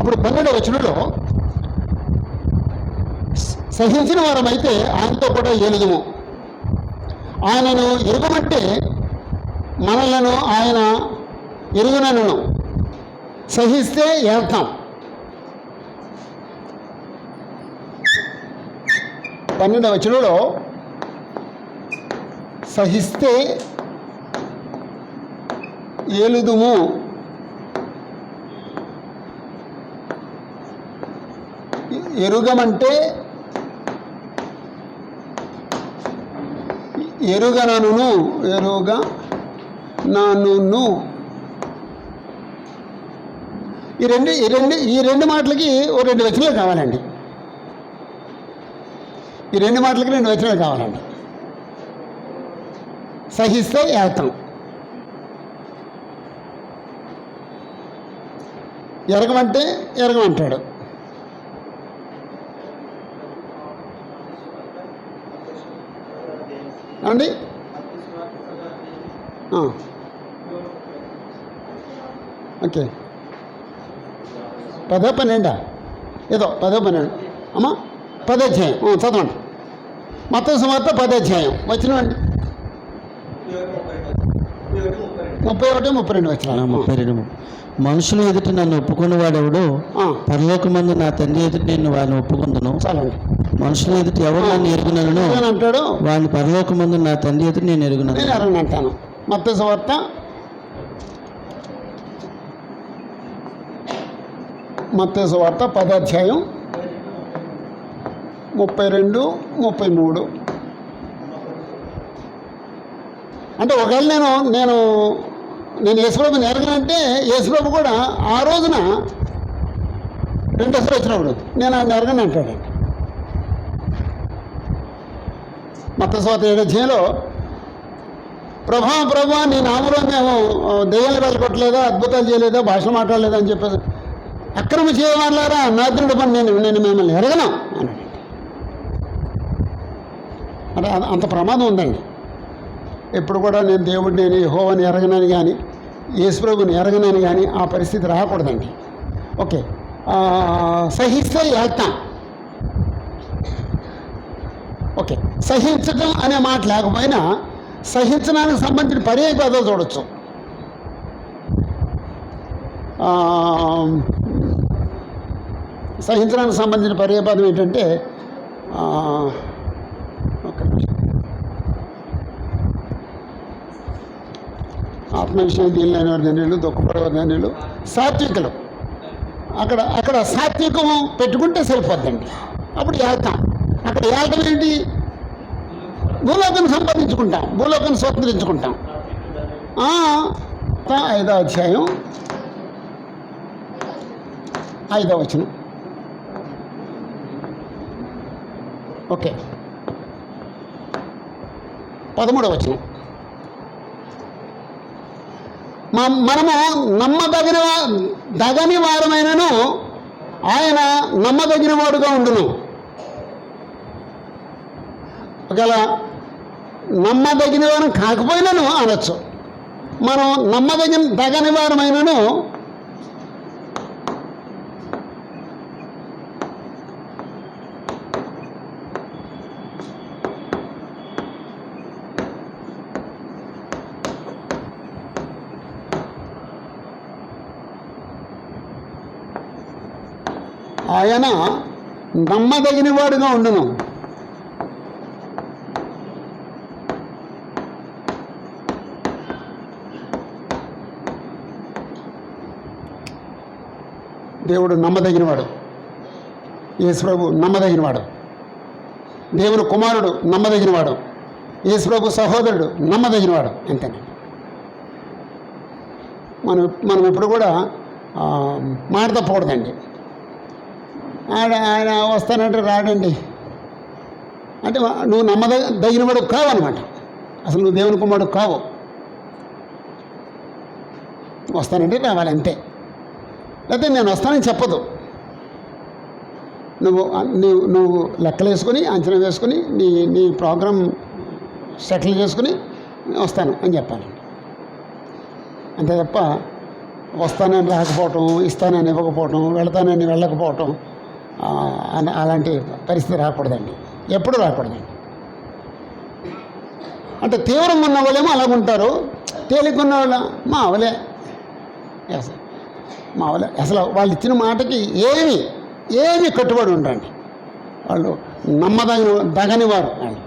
అప్పుడు 12వ వచనంలో సహించిన వారమైతే ఆయనతో కూడా ఏలుదుము, ఆయనను ఎరుగమంటే మనలను ఆయన ఎరుగునను, సహిస్తే ఏల్తాం. 12వ వచనంలో సహిస్తే ఏలుదుము, ఎరుగమంటే ఎరుగనను, ఎరుగనను. ఈ రెండు మాటలకి ఓ 2 వచనాలు కావాలండి. ఈ 2 మాటలకి 2 వచనాలు కావాలండి. సహిస్తే ఏల్తాం, ఎరగమంటే ఎరగమంటాడు. అండి ఓకే, 10వ 12 ఏదో 10వ 12 అమ్మా 10వ అధ్యాయం చదవండి. మత్తయి సువార్త 10వ అధ్యాయం వచ్చినవండి 31-32 వచ్చిన. 32. మనుషుల ఎదుట నన్ను ఒప్పుకున్న వాడెవడో పరలోకమందు నా తండ్రి ఎదుట నేను వాడిని ఒప్పుకుందును. చాలండి. మనుషుల ఎదుట ఎవరు నన్ను ఎరుగునను అంటాడు, వాడిని పరలోకమందు నా తండ్రి ఎదుట నేను ఎరుగునను అంటాను. మత్తయి సువార్త 10వ అధ్యాయం 32-33. అంటే ఒకవేళ నేను యేసుప్రభుని ఎరగనంటే యేసుప్రభు కూడా ఆ రోజున 2 వచ్చినప్పుడు నేను ఆయన ఎరగను అంటాడండి. మత్తయి సువార్త 7వ అధ్యాయంలో ప్రభా నీ నామలో మేము దెయ్యాలు వెళ్ళగొట్టలేదా, అద్భుతాలు చేయలేదా, భాషలు మాట్లాడలేదా అని చెప్పేసి అక్రమ చేయవాళ్ళారా నాద్రుడు పని నేను మిమ్మల్ని ఎరగను అన్నాడు. అంటే అంత ప్రమాదం ఉందండి. ఎప్పుడు కూడా నేను దేవుడిని యెహోవాని ఎరగనని కానీ యేసుప్రభుని ఎరగనని కానీ ఆ పరిస్థితి రాకూడదండి. ఓకే, సహిస్తే ఏల్తాం. ఓకే, సహించటం అనే మాట లేకపోయినా సహించడానికి సంబంధించిన పర్యాయ పదాలు చూడొచ్చు. సహించడానికి సంబంధించిన పర్యాయ పదం ఏంటంటే ఆత్మ విషయం దీనిలైన ధన్యులు, దుఃఖపడేవారు ధన్యులు, సాత్వికులు. అక్కడ సాత్వికం పెట్టుకుంటే సరిపోద్దండి. అప్పుడు ఏల్తాం. అక్కడ ఏల్తం ఏంటి? భూలోకాన్ని సంపాదించుకుంటాం, భూలోకాన్ని స్వతంత్రించుకుంటాం. 5వ అధ్యాయం 5వ వచనం. ఓకే, 13వ వచనం. మనము నమ్మదగిన వారమైనను ఆయన నమ్మదగిన వాడుగా ఉండును. ఒకవేళ నమ్మదగిన వారం కాకపోయినాను అనొచ్చు. మనం నమ్మదగిన వారమైనను ఆయన నమ్మదగిన వాడుగా ఉండును. దేవుడు నమ్మదగినవాడు, యేసుప్రభు నమ్మదగినవాడు, దేవుని కుమారుడు నమ్మదగినవాడు, యేసుప్రభు సహోదరుడు నమ్మదగినవాడు. అంతేనండి. మనం ఇప్పుడు కూడా మాట తప్పకూడదండి. ఆయన వస్తానంటే రాడండి అంటే నువ్వు నమ్మదగినవాడు కావన్నమాట. అసలు నువ్వు దేవుని కుమారుడు కావు. వస్తానంటే రావాలి అంతే. లేకపోతే నేను వస్తానని చెప్పదు. నువ్వు లెక్కలు వేసుకొని అంచనా వేసుకొని నీ ప్రోగ్రాం సెటిల్ చేసుకుని వస్తాను అని చెప్పాలండి. అంతే తప్ప వస్తానని రాకపోవటం, ఇస్తానని ఇవ్వకపోవటం, వెళతానని వెళ్ళకపోవటం, అలాంటి పరిస్థితి రాకూడదండి, ఎప్పుడు రాకూడదండి. అంటే తీవ్రంగా ఉన్న వాళ్ళేమో అలాగుంటారు, తేలిగ్గా ఉన్న వాళ్ళు మావలే అసలు వాళ్ళు ఇచ్చిన మాటకి ఏమి కట్టుబడి ఉండండి. వాళ్ళు దగనివారు. వాళ్ళు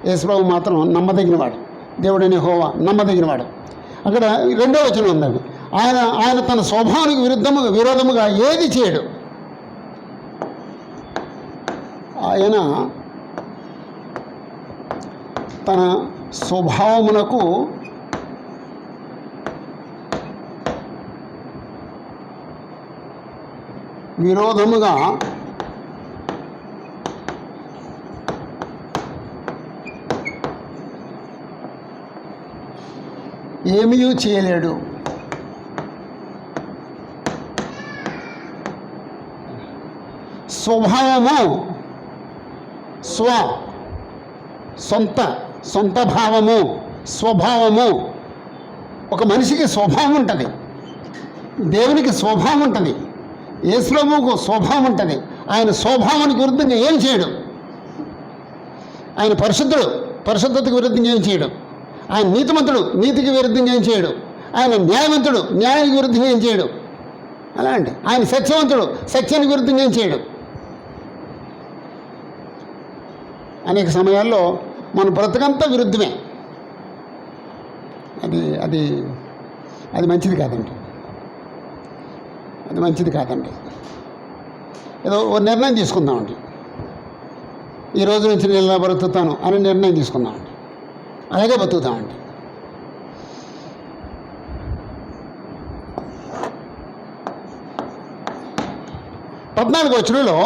యేసుప్రభు మాత్రం నమ్మదగినవాడు, దేవుడని యెహోవా నమ్మదగినవాడు. అక్కడ 2వ వచనం ఉందండి, ఆయన తన స్వభావానికి విరోధముగా ఏది చేయడు. ఆయన తన స్వభావమునకు విరోధముగా ఏమీ చేయలేడు. స్వభావము సొంత భావము, స్వభావము. ఒక మనిషికి స్వభావం ఉంటుంది, దేవునికి స్వభావం ఉంటుంది, యేసుప్రభువుకు స్వభావం ఉంటుంది. ఆయన స్వభావానికి విరుద్ధంగా ఏం చేయడు. ఆయన పరిశుద్ధుడు, పరిశుద్ధతకు విరుద్ధంగా ఏం చేయడు. ఆయన నీతిమంతుడు, నీతికి విరుద్ధంగా ఏం చేయడు. ఆయన న్యాయవంతుడు, న్యాయానికి విరుద్ధంగా ఏం చేయడు. అలా అండి. ఆయన సత్యవంతుడు, సత్యానికి విరుద్ధంగా ఏం చేయడు. అనేక సమయాల్లో మన బ్రతుకంతా విరుద్ధమే. అది మంచిది కాదండి, అది మంచిది కాదండి. ఏదో ఓ నిర్ణయం తీసుకుందామండి, ఈ రోజు నుంచి నేను ఇలా బ్రతుకుతాను అని నిర్ణయం తీసుకుందామండి, అలాగే బతుకుతామండి. పద్నాలుగో వచనంలో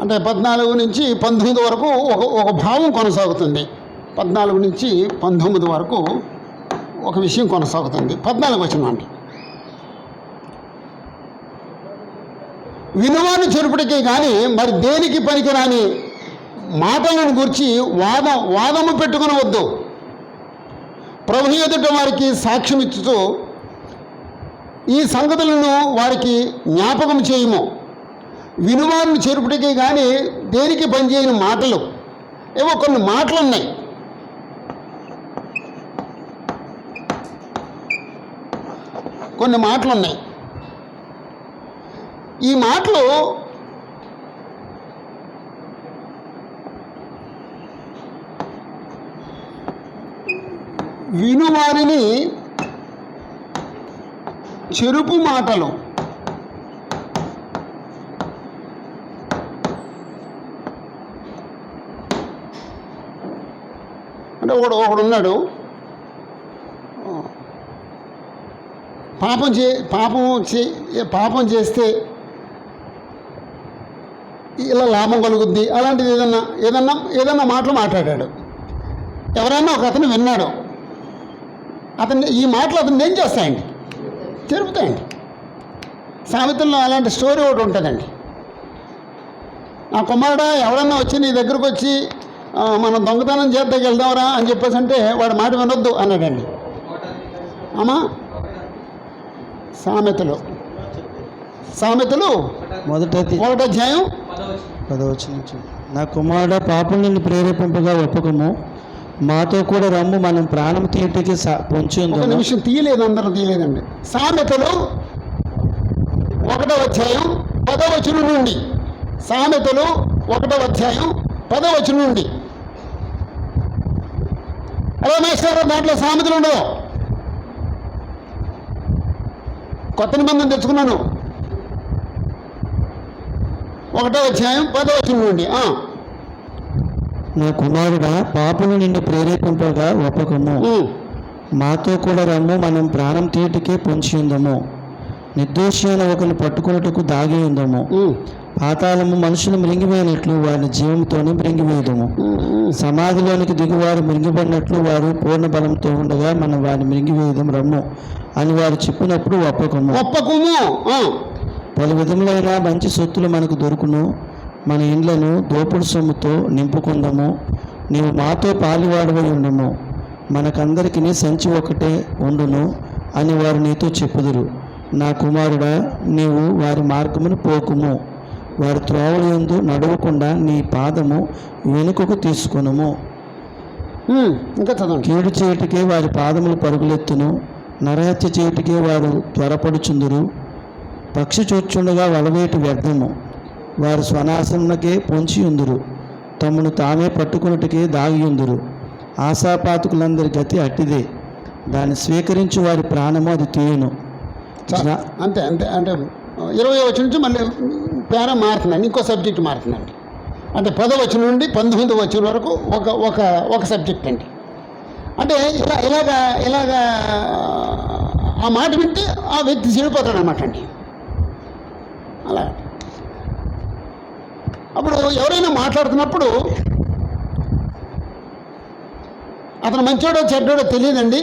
అంటే 14 నుంచి 19 వరకు ఒక భావం కొనసాగుతుంది. 14 నుంచి 19 వరకు ఒక విషయం కొనసాగుతుంది. 14 వచనం అండి, వినువాని చెరుపుడికి కానీ మరి దేనికి పనికిరాని మాటలను గురించి వాదము పెట్టుకునవద్దు. ప్రభు ఎదుట వారికి సాక్ష్యం ఇచ్చుతూ ఈ సంగతులను వారికి జ్ఞాపకం చేయము. వినువారిని చెరుపుడికి కానీ దేనికి పనిచేయని మాటలు, ఏవో కొన్ని మాటలు ఉన్నాయి. కొన్ని మాటలు ఉన్నాయి. ఈ మాటలు వినువారిని చెరుపు మాటలు. అంటే ఒకడున్నాడు, పాపం చేస్తే ఇలా లాభం కలుగుద్ది, అలాంటిది ఏదన్నా మాటలు మాట్లాడాడు. ఎవరైనా ఒక అతను విన్నాడు, ఈ మాటలు అతను ఏం చేస్తాయండి, జరుపుతాయండి. సామెతల్లో అలాంటి స్టోరీ ఒకటి ఉంటుందండి. నా కుమారుడా, ఎవరన్నా వచ్చి నీ దగ్గరకు వచ్చి మనం దొంగతనం చేద్దాకి వెళ్దాంరా అని చెప్పేసి అంటే వాడి మాట వినొద్దు అన్నాడండి. అమ్మా, సామెతలు 1వ అధ్యాయం 10వ వచనం. నా కుమారుడా, పాపం నిన్ను ప్రేరేపింపగా ఒప్పుకము, మాతో కూడా రమ్ము, మనం ప్రాణం తీయటికి పొంచి ఉంది. ఒక నిమిషం తీయలేదు, అందరూ తీయలేదండి. సామెతలు 1వ అధ్యాయం 10వ వచనం నుండి, సామెతలు 1వ అధ్యాయం 10వ వచనం నుండి. అదే మేస్టర్, దాంట్లో సామెతలు ఉండవు. కొత్త నిబంధన తెచ్చుకున్నాను. 1వ అధ్యాయం 10వ వచనం నుండి. నా కుమారుడా, పాపము నిన్ను ప్రేరేపింపగా ఒప్పకము, మాతో కూడా రమ్ము, మనం ప్రాణం తీయటికే పొంచి ఉందము. నిర్దోషి అయిన ఒకరిని పట్టుకున్నట్టుకు దాగి ఉందము. పాతాళము మనుషులు మృంగివేయనట్లు వారిని జీవంతోనే మృంగివేయదము. సమాధిలోనికి దిగువారు మృంగిపడినట్లు వారు పూర్ణ బలంతో ఉండగా మనం వారిని మృంగివేయదం రమ్ము అని వారు చెప్పినప్పుడు ఒప్పకము. పలు విధములైన మంచి సొత్తులు మనకు దొరుకును, మన ఇండ్లను దోపుడు సొమ్ముతో నింపుకుందాము. నీవు మాతో పాలివాడవై ఉండము, మనకందరికీ సంచి ఒకటే ఉండును అని వారు నీతో చెప్పుదురు. నా కుమారుడా, నీవు వారి మార్గమును పోకుము, వారి త్రోవల యందు నడవకుండా నీ పాదము వెనుకకు తీసుకొనుము. ఇంకా చదవండి. కీడు చేయుటకే వారి పాదములు పరుగులెత్తును, నరహత్య చేయుటకే వారు త్వరపడుచుందురు. పక్షి చూచుండగా వలవేటి వ్యర్థము, వారు స్వనాశనకే పొంచి ఉందురు, తమను తామే పట్టుకున్నట్టుకే దాగియుందురు. ఆశాపాతకులందరి గతి అట్టిదే, దాన్ని స్వీకరించి వారి ప్రాణము అది తీయును. అంతే అంతే. అంటే 20వ వచనం నుంచి మళ్ళీ పేర మారుతుందండి, ఇంకో సబ్జెక్ట్ మారుతుందండి. అంటే 10వ వచనం నుండి 19వ వచనం వరకు ఒక సబ్జెక్ట్ అండి. అంటే ఇలాగా ఆ మాట వింటే ఆ వ్యక్తి చెడిపోతాడు అన్నమాట అండి. అలా అప్పుడు ఎవరైనా మాట్లాడుతున్నప్పుడు అతను మంచోడో చెడ్డోడో తెలియదండి.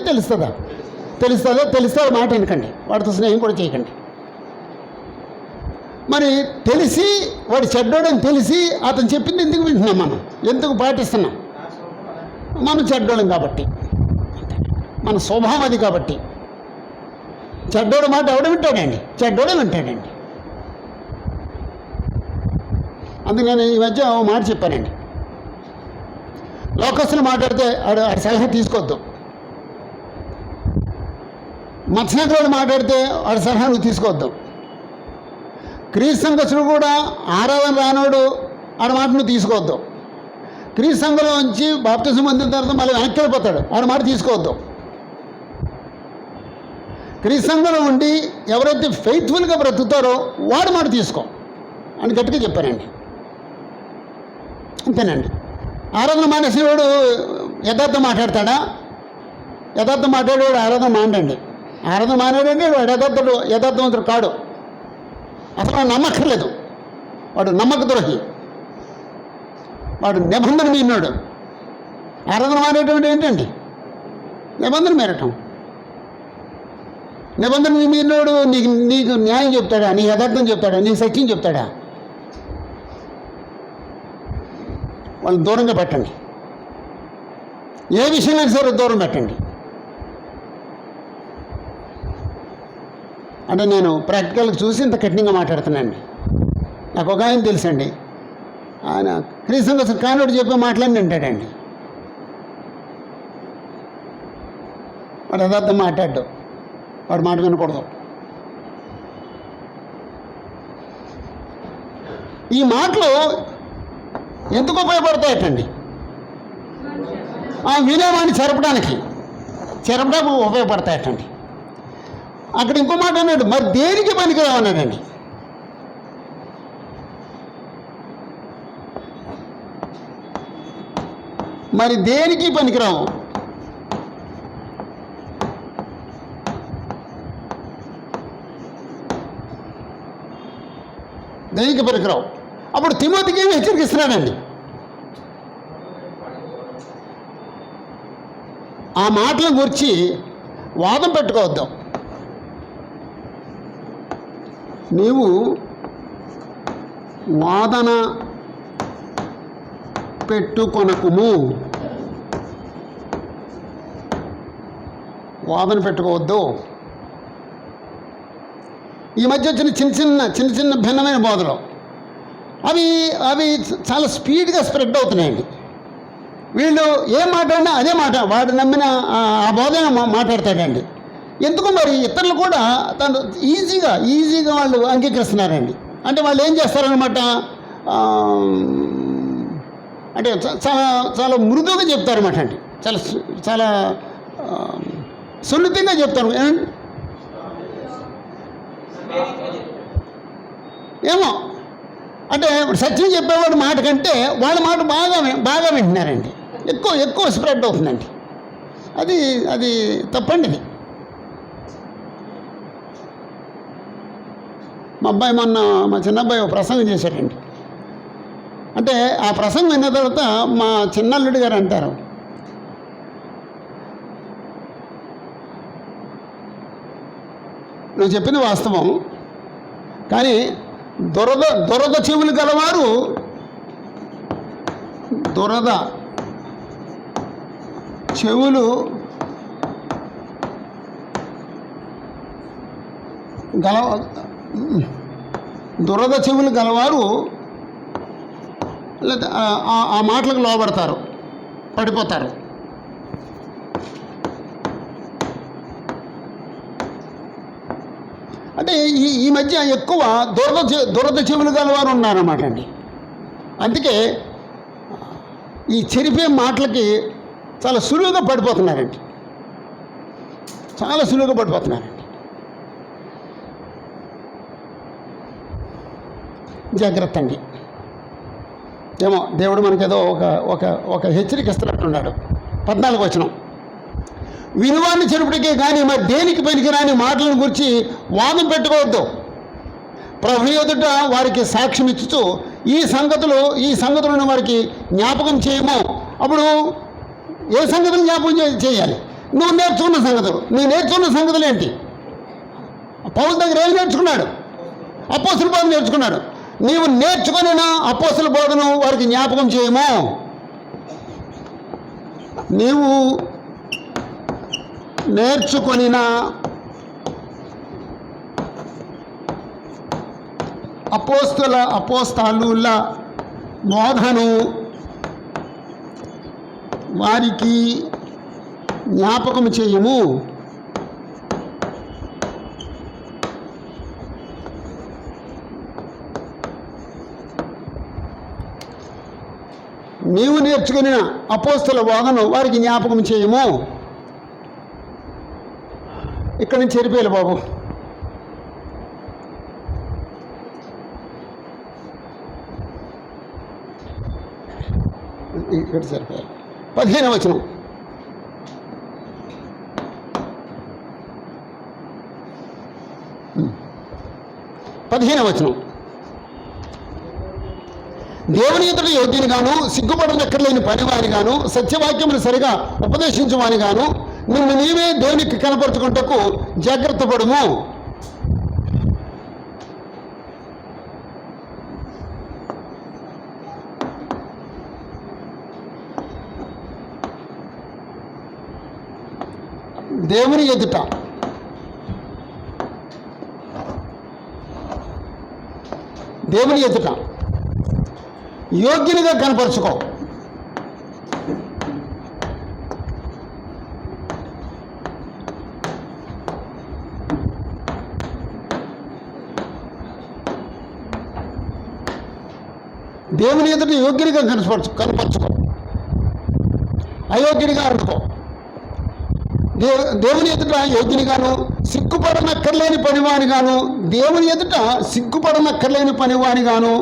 తెలుస్తుందా? తెలిస్తే మాట వినకండి, వాడితో స్నేహం కూడా చేయకండి. మరి తెలిసి వాడు చెడ్డోడని తెలిసి అతను చెప్పింది ఎందుకు వింటున్నాం, మనం ఎందుకు పాటిస్తున్నాం? మనం చెడ్డోళ్ళం కాబట్టి, మన స్వభావం అది కాబట్టి. చెడ్డోడు మాట ఎవడ వింటాడండి? చెడ్డోడే వింటాడండి. అందుకు నేను ఈ మధ్య మాట చెప్పానండి, లోకస్తులు మాట్లాడితే ఆడు సలహా తీసుకోవద్దు, మత్స్యకుడు మాట్లాడితే వాడి సలహా నువ్వు తీసుకోవద్దు, క్రీస్తు సంఘస్థుడు కూడా ఆరాధన రానోడు ఆడ మాట నువ్వు తీసుకోవద్దు, క్రీస్తు సంఘంలో నుంచి బాప్తిజం పొందిన తర్వాత మళ్ళీ వెనక్కి వెళ్ళిపోతాడు, ఆడ మాట తీసుకోవద్దు. క్రీస్తు సంఘంలో ఉండి ఎవరైతే ఫెయిత్ఫుల్గా బ్రతుకుతారో వాడు మాట తీసుకో అని గట్టిగా చెప్పానండి. అంతేనండి. ఆరాధన మానేసేవాడు యథార్థం మాట్లాడతాడా? యథార్థం మాట్లాడేవాడు ఆరాధన మానండి. ఆరాధన మానేడండి వాడు యథార్థవంతుడు కాడు, అసలు నమ్మక్కర్లేదు, వాడు నమ్మక ద్రోహి, వాడు నిబంధన మీరినాడు. ఆరాధన మానేటువంటి ఏంటండి? నిబంధన మీరటం. నిబంధన మీరినోడు నీకు న్యాయం చెప్తాడా? నీ యథార్థం చెప్తాడా? నీ సత్యం చెప్తాడా? వాళ్ళని దూరంగా పెట్టండి, ఏ విషయమైనా సరే దూరం పెట్టండి. అంటే నేను ప్రాక్టికల్గా చూసి ఇంత కఠినంగా మాట్లాడుతున్నానండి. నాకు ఒక ఆయన తెలుసండి, ఆయన క్రీస్తు సంఘం కానోడు చెప్పే మాటలన్నీ వింటాడండి. వాడు యథార్థం మాట్లాడు, వాడు మాట వినకూడదు. ఈ మాటలు ఎందుకు ఉపయోగపడతాయటండి? ఆ వినేవాడిని చెరపడానికి ఉపయోగపడతాయటండి. అక్కడ ఇంకో మాట అన్నాడు, మరి దేనికి పనికిరావు అన్నాడండి. మరి దేనికి పనికిరావు? దేనికి పనికిరావు? అప్పుడు తిమోతికి ఏమి హెచ్చరిస్తున్నాడండి, ఆ మాటల గురించి వాదం పెట్టుకోవద్దు. నీవు వాదన పెట్టుకొనకుము, వాదన పెట్టుకోవద్దు. ఈ మధ్య వచ్చిన చిన్న చిన్న భిన్నమైన బోధలు అవి చాలా స్పీడ్గా స్ప్రెడ్ అవుతున్నాయండి. వీళ్ళు ఏం మాట్లాడినా అదే మాట, వాడు నమ్మిన ఆ బోధన మాట్లాడతాడండి. ఎందుకు మరి ఇతరులు కూడా తను ఈజీగా వాళ్ళు అంగీకరిస్తున్నారండి. అంటే వాళ్ళు ఏం చేస్తారనమాట, అంటే చాలా మృదువుగా చెప్తారన్నమాట అండి, చాలా సున్నితంగా చెప్తారు. ఏమో అంటే సత్యం చెప్పేవాడు మాట కంటే వాళ్ళ మాట బాగా వింటున్నారండి, ఎక్కువ స్ప్రెడ్ అవుతుందండి. అది తప్పండి. ఇది మా చిన్నబ్బాయి ఒక ప్రసంగం చేశాడండి. అంటే ఆ ప్రసంగం విన్న తర్వాత మా చిన్నల్లుడి గారు అంటారు, నువ్వు చెప్పింది వాస్తవం. కానీ దురద చెవులు గలవారు దురద చెవులు గలవారు లేదా ఆ మాటలకు లోబడతారు, పడిపోతారు. అంటే ఈ మధ్య ఎక్కువ దురద చెవులు గలవారు ఉన్నారన్నమాట అండి. అందుకే ఈ చెరిపే మాటలకి చాలా సులువుగా పడిపోతున్నారండి, చాలా సులువుగా పడిపోతున్నారండి. జాగ్రత్త అండి. ఏమో దేవుడు మనకేదో ఒక హెచ్చరిక ఇస్తున్నట్టున్నాడు. 14 వచనం, వినువాన్ని చెరుపుడికే కానీ మరి దేనికి పనికిరాని మాటలను గురించి వాదం పెట్టుకోవద్దు. ప్రభు ఎదుట వారికి సాక్ష్యం ఇచ్చుతూ ఈ సంగతులను వారికి జ్ఞాపకం చేయము. అప్పుడు ఏ సంగతులు జ్ఞాపకం చేయాలి? నువ్వు నేర్చుకున్న సంగతులు ఏంటి? పౌలు దగ్గర ఏం నేర్చుకున్నాడు? అపోస్తల బోధన నేర్చుకున్నాడు. నీవు నేర్చుకున్న అపోస్తల బోధను వారికి జ్ఞాపకం చేయము. నీవు నేర్చుకొనిన అపోస్తలుల బోధను వారికి జ్ఞాపకం చేయము. నీవు నేర్చుకున్న అపోస్తల బోధను వారికి జ్ఞాపకం చేయము. ఇక్కడి నుంచి చెరిపేయాలి బాబు. ఇక్కడ సరిపోయాలి. 15వ వచనం, దేవుని ఎదుట యోగ్యుని గాను సిగ్గుపడనక్కర్లేని పనివాని గాను సత్యవాక్యమును సరిగా ఉపదేశించువాని గాను నిన్ను నీవే దేవునికి కనపరుచుకుంటకు జాగ్రత్త పడుము. దేవుని ఎదుట యోగ్యునిగా కనపరుచుకో. దేవుని ఎదుట యోగ్యునిగా కనపరుచుకో, అయోగ్యునిగా అనుకో. దేవుని ఎదుట యోగ్యునిగాను సిగ్గుపడనక్కర్లేని పనివానిగాను, దేవుని ఎదుట సిగ్గుపడనక్కర్లేని పనివానిగాను,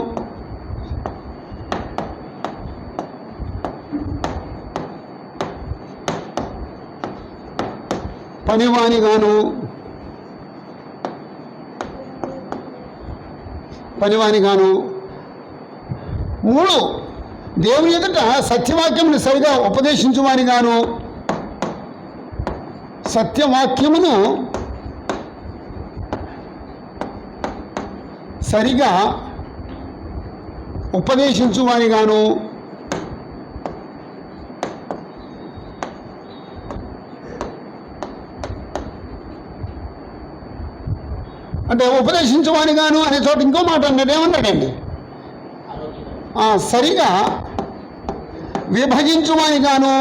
పనివానిగాను 3 దేవుని ఎదుట సత్యవాక్యమును సరిగా ఉపదేశించువానిగాను, సత్యవాక్యమును సరిగా ఉపదేశించువానిగాను, అంటే ఉపదేశించువానిగాను అనే చోట ఇంకో మాట అన్నాడు. ఏమన్నాడండి? సరిగా విభజించువానిగాను,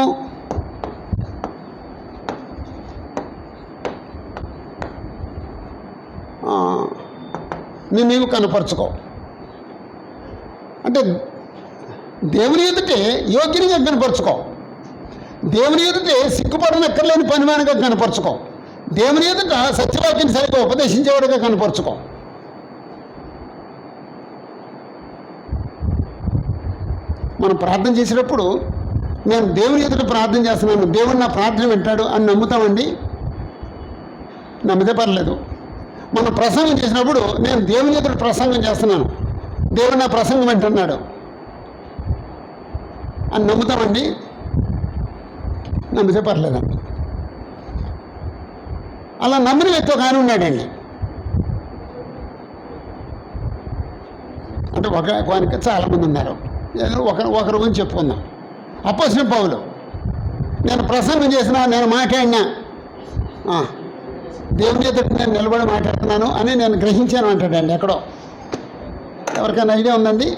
నీవు కనపరుచుకో. అంటే దేవుని ఎదుటే యోగ్యునిగా కనపరుచుకో, దేవుని ఎదుటే సిగ్గుపడనక్కర్లేని పనివానిగా కనపరుచుకో, దేవుని ఎదుట సత్యవాక్యం సరిగ్గా ఉపదేశించేవాడుగా కనపరుచుకో. మనం ప్రార్థన చేసేటప్పుడు నేను దేవుని ఎదుట ప్రార్థన చేస్తున్నాను, దేవుడు నా ప్రార్థన వింటాడు అని నమ్ముతామండి? నమ్మితే పర్లేదు. మనం ప్రసంగం చేసినప్పుడు నేను దేవుని ఎదుట ప్రసంగం చేస్తున్నాను, దేవుడు నా ప్రసంగం వింటున్నాడు అని నమ్ముతామండి? నమ్మితే పర్లేదండి. అలా నమ్మిన వ్యక్తి ఒక ఆయన ఉన్నాడండి. అంటే ఒకరికి చాలామంది ఉన్నారు. ఏదో ఒకరి గురించి చెప్పుకుందాం. అపోస్తలుడైన పౌలు, నేను ప్రసంగం చేసినా, నేను మాట్లాడినా, దేవుని ఎదుట నేను నిలబడి మాట్లాడుతున్నాను అని నేను గ్రహించాను అంటాడండి ఎక్కడో. ఎవరికైనా ఐడియా ఉందండి?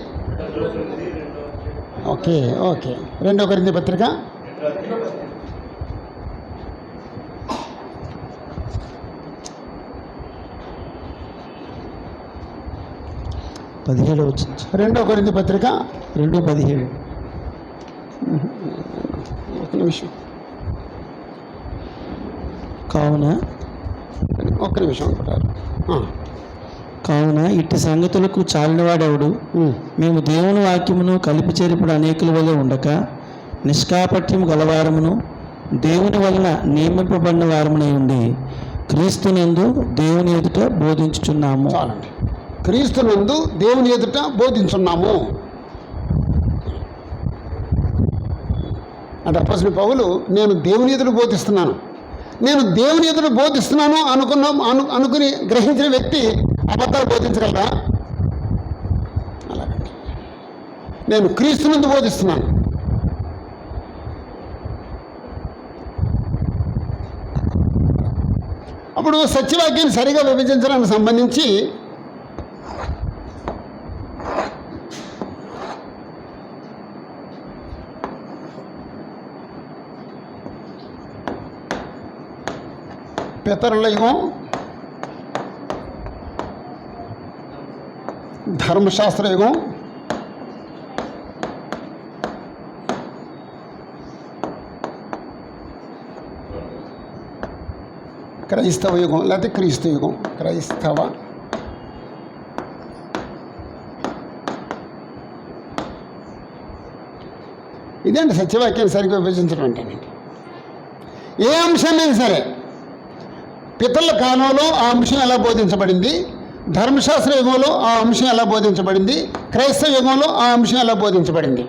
ఓకే. 2 కొరింథీ పత్రిక 17 వచ్చింది. 2 కొరింథీ పత్రిక 2:17. ఒక నిమిషం అనుకుంటారు. కావున ఇట్టి సంగతులకు చాలినవాడెవడు? మేము దేవుని వాక్యమును కలిపి చెరుపుడు అనేకుల వలె ఉండక నిష్కాపట్యము గలవారమును దేవుని వలన నియమింపబడిన వారమునై ఉండి క్రీస్తునందు దేవుని ఎదుట బోధించుచున్నాము. చాలండి. క్రీస్తునందు దేవుని ఎదుట బోధించున్నాము అంటే అపోస్తలుడైన పౌలు, నేను దేవుని ఎదుట బోధిస్తున్నాను, నేను దేవుని ఎదుట బోధిస్తున్నాను అనుకుని గ్రహించిన వ్యక్తి అబద్ధాలు బోధించగలరా? అలాగండి. నేను క్రీస్తునందు బోధిస్తున్నాను. అప్పుడు సత్యవాక్యాన్ని సరిగా విభజించడానికి సంబంధించి పితరుల యుగం, ధర్మశాస్త్ర యుగం, క్రైస్తవ యుగం లేకపోతే క్రీస్తు యుగం. క్రైస్తవ ఇదేంటి సత్యవాక్యాన్ని సరిగ్గా విభజించడం అంటేనండి. ఏ అంశాన్ని సరే పితరుల కాలంలో ఆ అంశం ఎలా బోధించబడింది, ధర్మశాస్త్ర యుగంలో ఆ అంశం ఎలా బోధించబడింది, క్రైస్తవ యుగంలో ఆ అంశం ఎలా బోధించబడింది,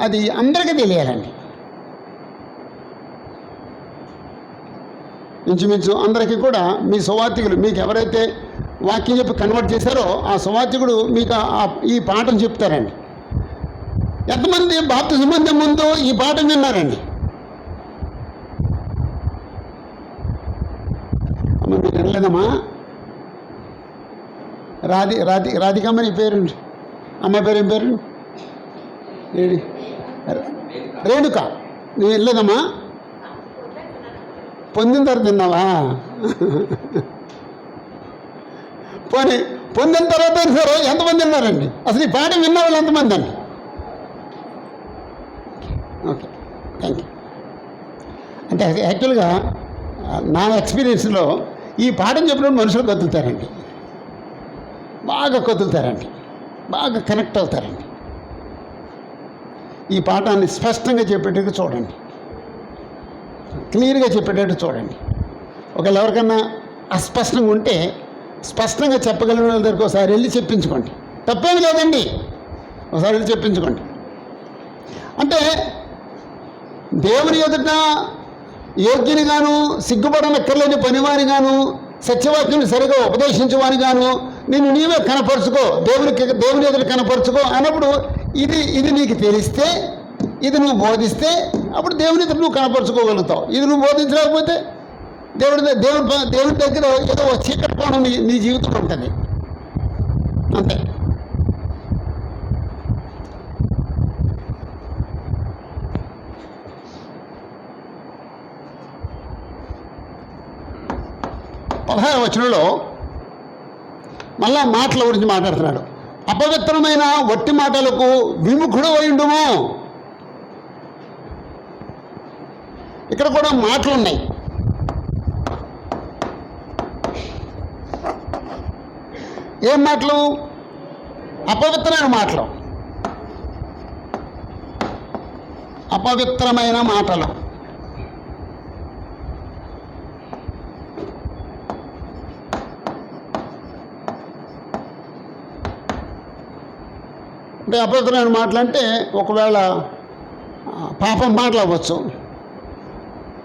అది అందరికీ తెలియాలండి. ఇంచుమించు అందరికీ కూడా మీ సువార్థికులు మీకు ఎవరైతే వాక్యం చెప్పి కన్వర్ట్ చేశారో ఆ సువార్థికుడు మీకు ఈ పాఠం చెప్తారండి. ఎంతమంది బాప్తిజం పొందే ముందు ఈ పాఠం విన్నారండి? అమ్మ మీరు వినలేదమ్మా? రాధికమ్మ నీ పేరు, అమ్మ పేరు ఏం పేరు? రేణుక. నువ్వు వెళ్ళలేదమ్మా? పొందిన తర్వాత తిన్నావా? పోనీ పొందిన తర్వాత సరే ఎంతమంది విన్నారండి? అసలు ఈ పాఠం విన్న వాళ్ళు ఎంతమంది అండి? Okay, thank you. అంటే యాక్చువల్గా నా ఎక్స్పీరియన్స్లో ఈ పాఠం చెప్పినప్పుడు మనుషులు కదులుతారండి, బాగా కదులుతారండి, బాగా కనెక్ట్ అవుతారండి. ఈ పాఠాన్ని స్పష్టంగా చెప్పేటట్టు చూడండి, క్లియర్గా చెప్పేటట్టు చూడండి. ఒకవేళ ఎవరికన్నా అస్పష్టంగా ఉంటే స్పష్టంగా చెప్పగలిగిన వాళ్ళ దగ్గరికి ఒకసారి వెళ్ళి చెప్పించుకోండి, తప్పేమి లేదండి. ఒకసారి వెళ్ళి చెప్పించుకోండి. అంటే దేవుని ఎదుట యోగ్యుని గాను, సిగ్గుపడనక్కర్లేని పనివాని గాను, సత్యవాక్యం సరిగా ఉపదేశించేవాని గాను నీవే కనపరుచుకో, దేవుని ఎదుట కనపరుచుకో అన్నప్పుడు ఇది నీకు తెలిస్తే, ఇది నువ్వు బోధిస్తే అప్పుడు దేవుని ఎదుట నువ్వు కనపరుచుకోగలుగుతావు. ఇది నువ్వు బోధించలేకపోతే దేవుని దగ్గర ఏదో చీకటి కోణం నీ జీవితం ఉంటుంది అంతే. వచనంలో మళ్ళా మాటల గురించి మాట్లాడుతున్నాడు. అపవిత్రమైన వట్టి మాటలకు విముఖుడు అయ్యుండుము. ఇక్కడ కూడా మాటలు ఉన్నాయి. ఏం మాటలు? అపవిత్రమైన మాటలు. అపవిత్రమైన మాటలు అంటే అపవిత్రమైన మాటలు అంటే ఒకవేళ పాపం మాటలు అవ్వచ్చు,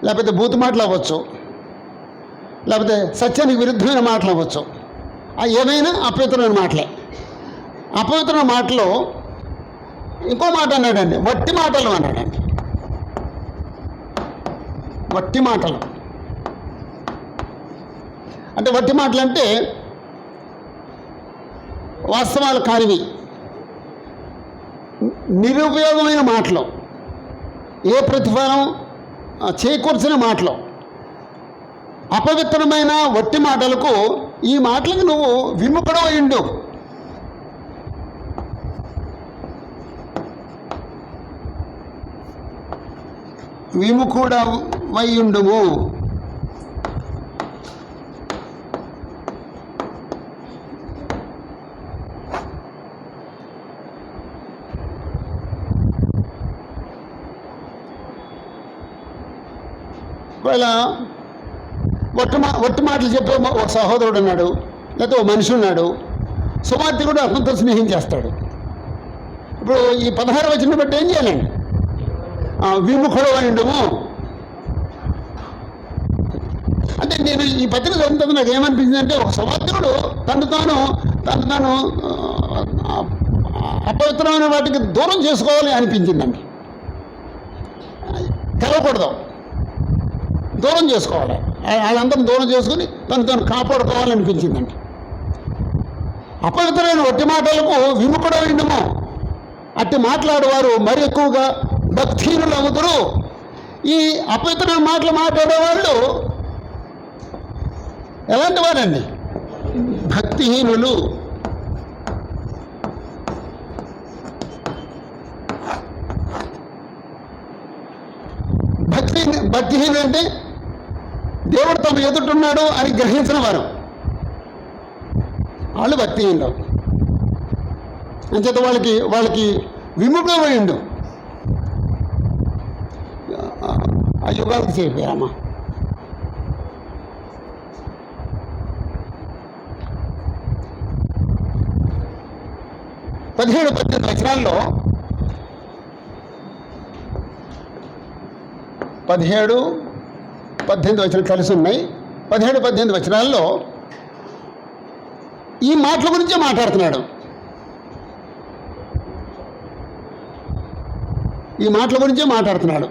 లేకపోతే బూతు మాటలు అవ్వచ్చు, లేకపోతే సత్యానికి విరుద్ధమైన మాటలు అవ్వచ్చు. ఏమైనా అపవిత్రమైన మాటలే. అపవిత్రమైన మాటలో ఇంకో మాట అన్నాడండి, వట్టి మాటలు అన్నాడండి. వట్టి మాటలు అంటే వట్టి మాటలు అంటే వాస్తవాలు కానివి, నిరుపయోగమైన మాటలు, ఏ ప్రతిఫలం చేకూర్చిన మాటలు, అపవిత్రమైన వట్టి మాటలకు ఈ మాటలకు నువ్వు విముఖుడవైండు. విముఖుడవైయుండుము. ఒకవేళ వట్టి మాటలు చెప్పే ఒక సహోదరుడు ఉన్నాడు, లేకపోతే ఒక మనిషి ఉన్నాడు, సుమార్తికుడు అతనితో స్నేహం చేస్తాడు. ఇప్పుడు ఈ 16 వచనం బట్టి ఏం చేయాలండి? విముఖుడు అయిండము అంటే నేను ఈ పత్రిక చదువుతుంది నాకు ఏమనిపించింది అంటే, ఒక సుమార్తికుడు తను తాను అపవిత్రమైన వాటికి దూరం చేసుకోవాలి అనిపించిందండి. తెలవకూడదు, దూరం చేసుకోవాలి, వాళ్ళందరం దూరం చేసుకుని తను కాపాడుకోవాలనిపించిందండి. అపవిత్రమైన వట్టి మాటలకు విముఖుడైండము. అట్టి మాట్లాడేవారు మరి ఎక్కువగా భక్తిహీనులు అవుతారు. ఈ అపవిత్రమైన మాటలు మాట్లాడేవాళ్ళు ఎలాంటి వారండి? భక్తిహీనులు. భక్తిహీనులు అంటే దేవుడు తమ ఎదుటున్నాడు అని గ్రహించిన వారు, వాళ్ళు భక్తిహీనులు. అంచేత వాళ్ళకి విముఖమైండు. ఆ యుగాలకు చేరిపోయామా? పదిహేడు 18 వచనాల్లో 17-18 వచనాలు కలిసి ఉన్నాయి. 17-18 వచనాల్లో ఈ మాటల గురించే మాట్లాడుతున్నాడు. ఈ మాటల గురించే మాట్లాడుతున్నాడు.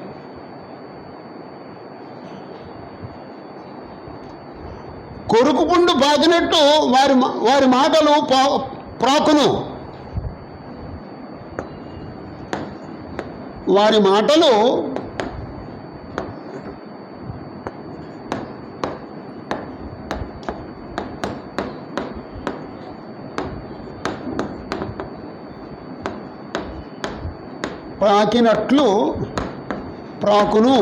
కొరుకుపుండు బాగినట్టు వారి మాటలు ప్రాకును. వారి మాటలు ప్రాకినట్లు ప్రాకును.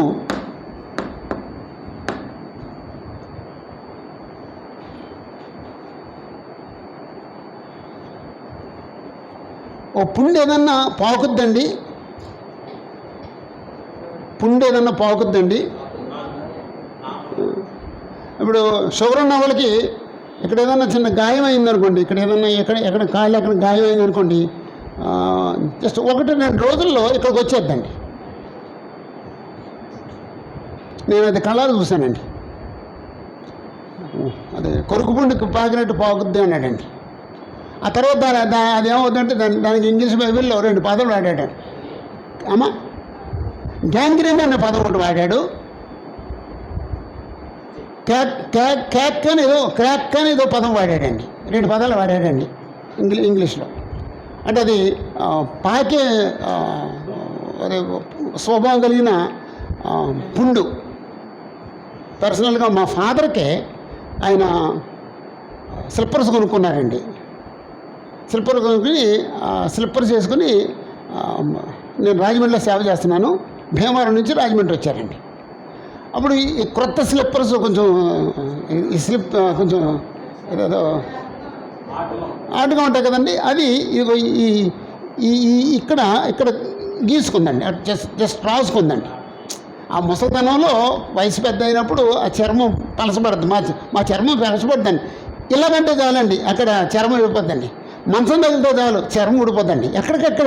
ఓ పుండు ఏదన్నా పాకుద్దండి, ఇప్పుడు షుగర్ ఉన్న వాళ్ళకి ఇక్కడ ఏదన్నా చిన్న గాయం అయిందనుకోండి, ఇక్కడ ఏదన్నా ఎక్కడ కాళ్ళు ఎక్కడ గాయం అయిందనుకోండి, జస్ట్ 1-2 రోజుల్లో ఇక్కడికి వచ్చేద్దండి. నేను అది కళ్ళారు చూశానండి. అదే కొరుకుపుండుకి పాకినట్టు పాకుద్ది అన్నాడండి. ఆ తర్వాత అది ఏమవుతుందంటే దానికి ఇంగ్లీష్ బైబిల్లో 2 పదాలు వాడాడు. అమ్మా గ్యాంగ్రీన్ అనే పదం ఒకటి వాడాడు, క్రాక్ అని ఏదో పదం వాడాడండి. 2 పదాలు వాడాడండి ఇంగ్లీష్లో. అంటే అది పాకే అదే స్వభావం కలిగిన పుండు. పర్సనల్గా మా ఫాదర్కే ఆయన స్లిప్పర్స్ కొనుక్కున్నారండి. స్లిప్పర్స్ చేసుకుని నేను రాజమండ్రిలో సేవ చేస్తున్నాను. భీమవరం నుంచి రాజమండ్రి వచ్చారండి. అప్పుడు ఈ క్రొత్త స్లిప్పర్స్ కొంచెం కొంచెం ఏదో ఆటగా ఉంటాయి కదండి. అది ఇక్కడ గీసుకుందండి, జస్ట్ రాసుకుందండి. ఆ ముసలితనంలో వయసు పెద్ద అయినప్పుడు ఆ చర్మం పలసపడుతుంది. మా చర్మం పలసపడుతుందండి. ఇలాగంటే చాలండి, అక్కడ చర్మం ఊడిపోద్దండి. మంచం తగిలితే చాలు చర్మం ఊడిపోద్దండి. ఎక్కడికెక్కడ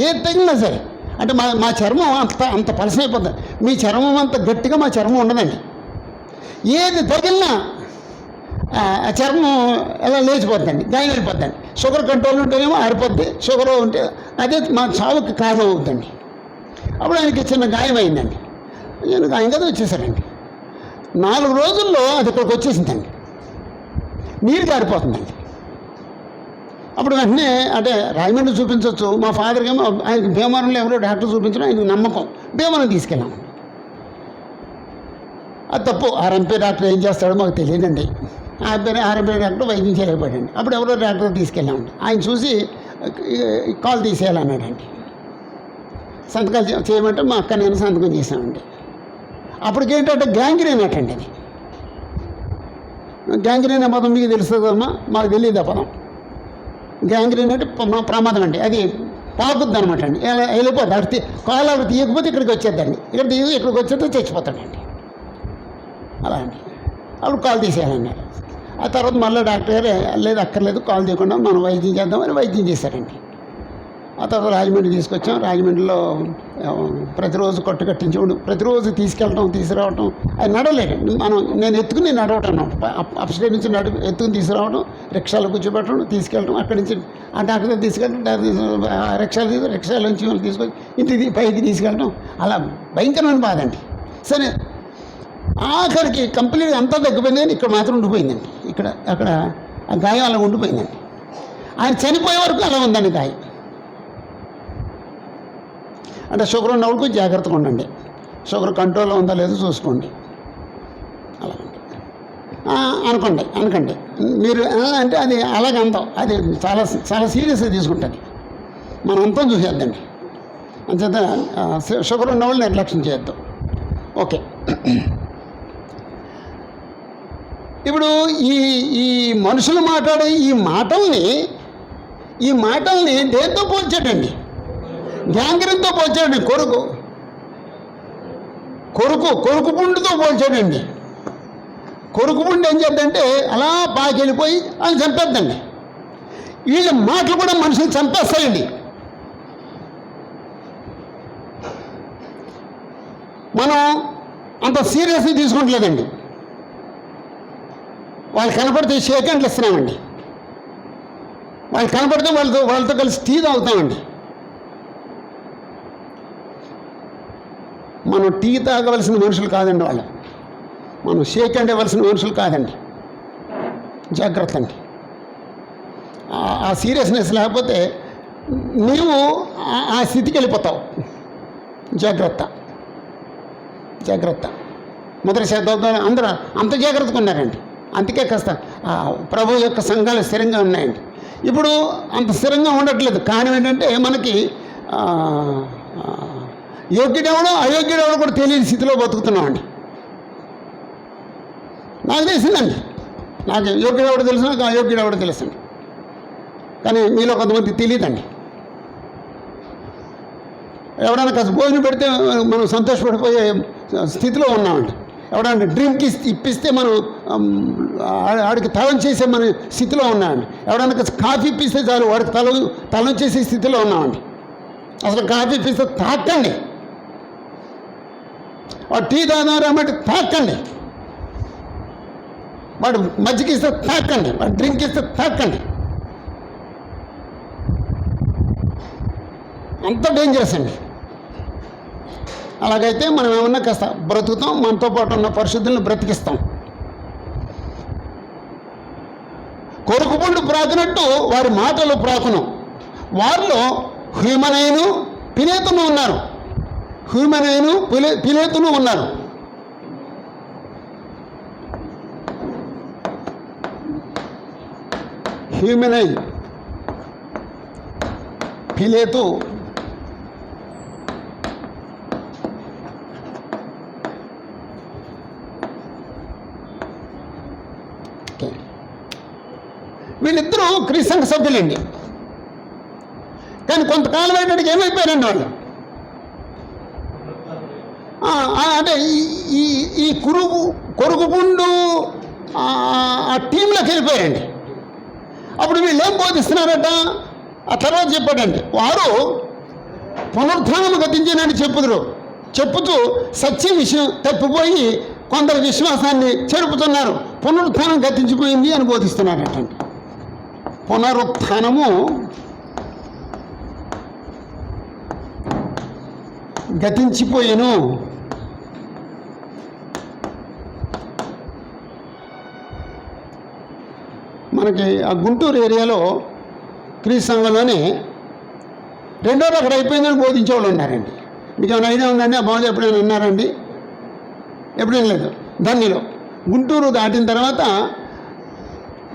ఏది తగిలినా సరే. అంటే మా చర్మం అంత పలసమైపోద్ది. మీ చర్మం అంత గట్టిగా మా చర్మం ఉండదండి. ఏది తగిలినా ఆ చర్మం ఎలా లేచిపోద్దండి, గాయం వెళ్ళిపోద్దండి. షుగర్ కంట్రోల్ ఉంటేనేమో ఆరిపోద్ది, షుగర్ ఉంటే అదే మా చావుకి కారణం అవుతుందండి. అప్పుడు ఆయనకి చిన్న గాయం అయిందండి. నేను గాయం కదా వచ్చేసాడండి. 4 రోజుల్లో అది ఇక్కడికి వచ్చేసిందండి, నీరు కారిపోతుందండి. అప్పుడు వెంటనే అంటే రాజమండ్రి చూపించవచ్చు, మా ఫాదర్కి ఏమో ఆయనకి భీమవరంలో ఎవరో డాక్టర్ చూపించడం ఆయనకు నమ్మకం, భీమవరం తీసుకెళ్ళాము. అది తప్పు. ఆర్ఎంపీ డాక్టర్ ఏం చేస్తాడో మాకు తెలియదండి. ఆర్ఎంపీ డాక్టర్ వైద్యం చేయలేకపోయాడండి. అప్పుడు ఎవరో డాక్టర్ తీసుకెళ్ళామండి. ఆయన చూసి కాల్ తీసేయాలన్నాడండి. సంతకాలు చేయమంటే మా అక్క నేను సంతకం చేశామండి. అప్పటికేంటంటే గ్యాంగ్రీన్ అటండి. అది గ్యాంగ్రీన్ పదం మీకు తెలుస్తుందమ్మా, మాకు తెలియదు ఆ పదం. గ్యాంగ్రీన్ అంటే ప్రమాదం అండి. అది పాకుద్ది అనమాట అండి, వెళ్ళిపోద్ది. అక్కడ కాలు అక్కడ తీయకపోతే ఇక్కడికి వచ్చేద్దండి, ఇక్కడికి వచ్చేస్తే చచ్చిపోతాడండి. అలా అండి. అప్పుడు కాలు తీసేయాలన్నారు. ఆ తర్వాత మళ్ళీ డాక్టర్ గారు లేదు అక్కర్లేదు, కాలు తీయకుండా మనం వైద్యం చేద్దామని వైద్యం చేశారండి. ఆ తర్వాత రాజమండ్రి తీసుకొచ్చాం. రాజమండ్రిలో ప్రతిరోజు కొట్టు కట్టించేవాడు, ప్రతిరోజు తీసుకెళ్ళటం తీసుకురావటం. అది నడవలేదండి. నేను ఎత్తుకుని నడవటం, అప్స్టేట్ నుంచి ఎత్తుకుని తీసుకురావడం, రిక్షాలో కూర్చోబెట్టడం, తీసుకెళ్ళటం, అక్కడి నుంచి ఆ డాక్టర్ తీసుకెళ్ళటం, రిక్షాల నుంచి వాళ్ళు తీసుకొచ్చి ఇంటికి పైకి తీసుకెళ్ళటం. అలా భయంకరమైన బాధ అండి. సరే ఆఖరికి కంప్లీట్గా అంతా తగ్గిపోయిందని ఇక్కడ మాత్రం ఉండిపోయిందండి. అక్కడ ఆ గాయం అలా ఉండిపోయిందండి. ఆయన చనిపోయే వరకు అలా ఉందండి గాయం. అంటే షుగర్ ఉన్నప్పుడు జాగ్రత్తగా ఉండండి, షుగర్ కంట్రోల్లో ఉందా లేదో చూసుకోండి. అలాగండి అనుకోండి మీరు అంటే అది అలాగే అంతాం, అది చాలా చాలా సీరియస్గా తీసుకుంటుంది. మనం అంతం చూసేద్దండి. అంచేత షుగర్ ఉన్నవాళ్ళు నిర్లక్ష్యం చేయొద్దు. ఓకే, ఇప్పుడు ఈ మనుషులు మాట్లాడే ఈ మాటల్ని దేంతో పోల్చాడండి? గ్యాంగ్రీన్తో పోల్చాడండి. కొరుకు పుండుతో పోల్చాడండి. కొరుకు పుండు ఏం చేద్దంటే అలా పాకెళ్ళిపోయి అది చంపేద్దండి. వీళ్ళ మాటలు కూడా మనుషులు చంపేస్తాయండి. మనం అంత సీరియస్గా తీసుకుంటలేదండి. వాళ్ళు కనపడితే షేక్ హ్యాండ్లు ఇస్తున్నామండి. వాళ్ళు కనపడితే వాళ్ళతో కలిసి టీ తాగుతామండి. మనం టీ తాగవలసిన మనుషులు కాదండి వాళ్ళు, మనం షేక్ హ్యాండ్ ఇవ్వాల్సిన మనుషులు కాదండి. జాగ్రత్త అండి. ఆ సీరియస్నెస్ లేకపోతే నీవు ఆ స్థితికి వెళ్ళిపోతావు. జాగ్రత్త. మొదటి శతాబ్దంలో అందరూ అంత జాగ్రత్తగా ఉన్నారండి. అందుకే కాస్త ప్రభు యొక్క సంఘాలు స్థిరంగా ఉన్నాయండి. ఇప్పుడు అంత స్థిరంగా ఉండట్లేదు. కారణం ఏంటంటే మనకి యోగ్యుడెవడో అయోగ్యుడెవడో కూడా తెలియని స్థితిలో బతుకుతున్నామండి. నాకు తెలిసిందండి, నాకు యోగ్యుడెవడో తెలుసు, నాకు అయోగ్యుడెవడో తెలుసండి. కానీ మీలో కొంతమంది తెలియదండి. ఎవడైనా కాస్త భోజనం పెడితే మనం సంతోషపడిపోయే స్థితిలో ఉన్నామండి. ఎవడన్నా డ్రింక్ ఇప్పిస్తే మనం వాడికి తలం చేసే మన స్థితిలో ఉన్నామండి. ఎవడన్నా కాస్త కాఫీ ఇప్పిస్తే చాలు వాడికి తలం చేసే స్థితిలో ఉన్నామండి. అసలు కాఫీ ఇప్పిస్తే తాకండి, వాడు టీ తాగమంటే తాకండి, వాడు మజ్జిగ ఇస్తే తాకండి, వాడు డ్రింక్ ఇస్తే తాకండి. అంత డేంజరస్ అండి. అలాగైతే మనం ఏమన్నా కాస్త బ్రతుకుతాం, మనతో పాటు ఉన్న పరిశుద్ధులను బ్రతికిస్తాం. కొరుకు పుండు ప్రాకునట్టు వారి మాటలు ప్రాకును. వారిలో హ్యూమనైను పిలేతును ఉన్నారు. పిలేతును ఉన్నారు. హ్యూమనై, పిలేతు, వీళ్ళిద్దరూ క్రీస్తు సభ్యులండి. కానీ కొంతకాలం ఏంటంటే ఏమైపోయారండి వాళ్ళు, అంటే ఈ కొరుకు పుండు ఆ టీంలోకి వెళ్ళిపోయారండి. అప్పుడు వీళ్ళు ఏం బోధిస్తున్నారట ఆ తర్వాత చెప్పాడండి. వారు పునరుత్థానం గతించినని చెప్పుతూ సత్య విషయం తప్పిపోయి కొందరు విశ్వాసాన్ని చెరుపుతున్నారు. పునరుత్థానం గతించిపోయింది అని బోధిస్తున్నారటండి. పునరుత్థానము గతించిపోయేను. మనకి ఆ గుంటూరు ఏరియాలో క్రీస్తు సంఘంలోనే రెండో అక్కడ అయిపోయిందని బోధించేవాళ్ళు ఉన్నారండి. మీకు ఏమైనా ఐడియా ఉందండి? ఆ బాగుంది ఎప్పుడైనా విన్నారండి? ఎప్పుడేం లేదు. ధన్యలో గుంటూరు దాటిన తర్వాత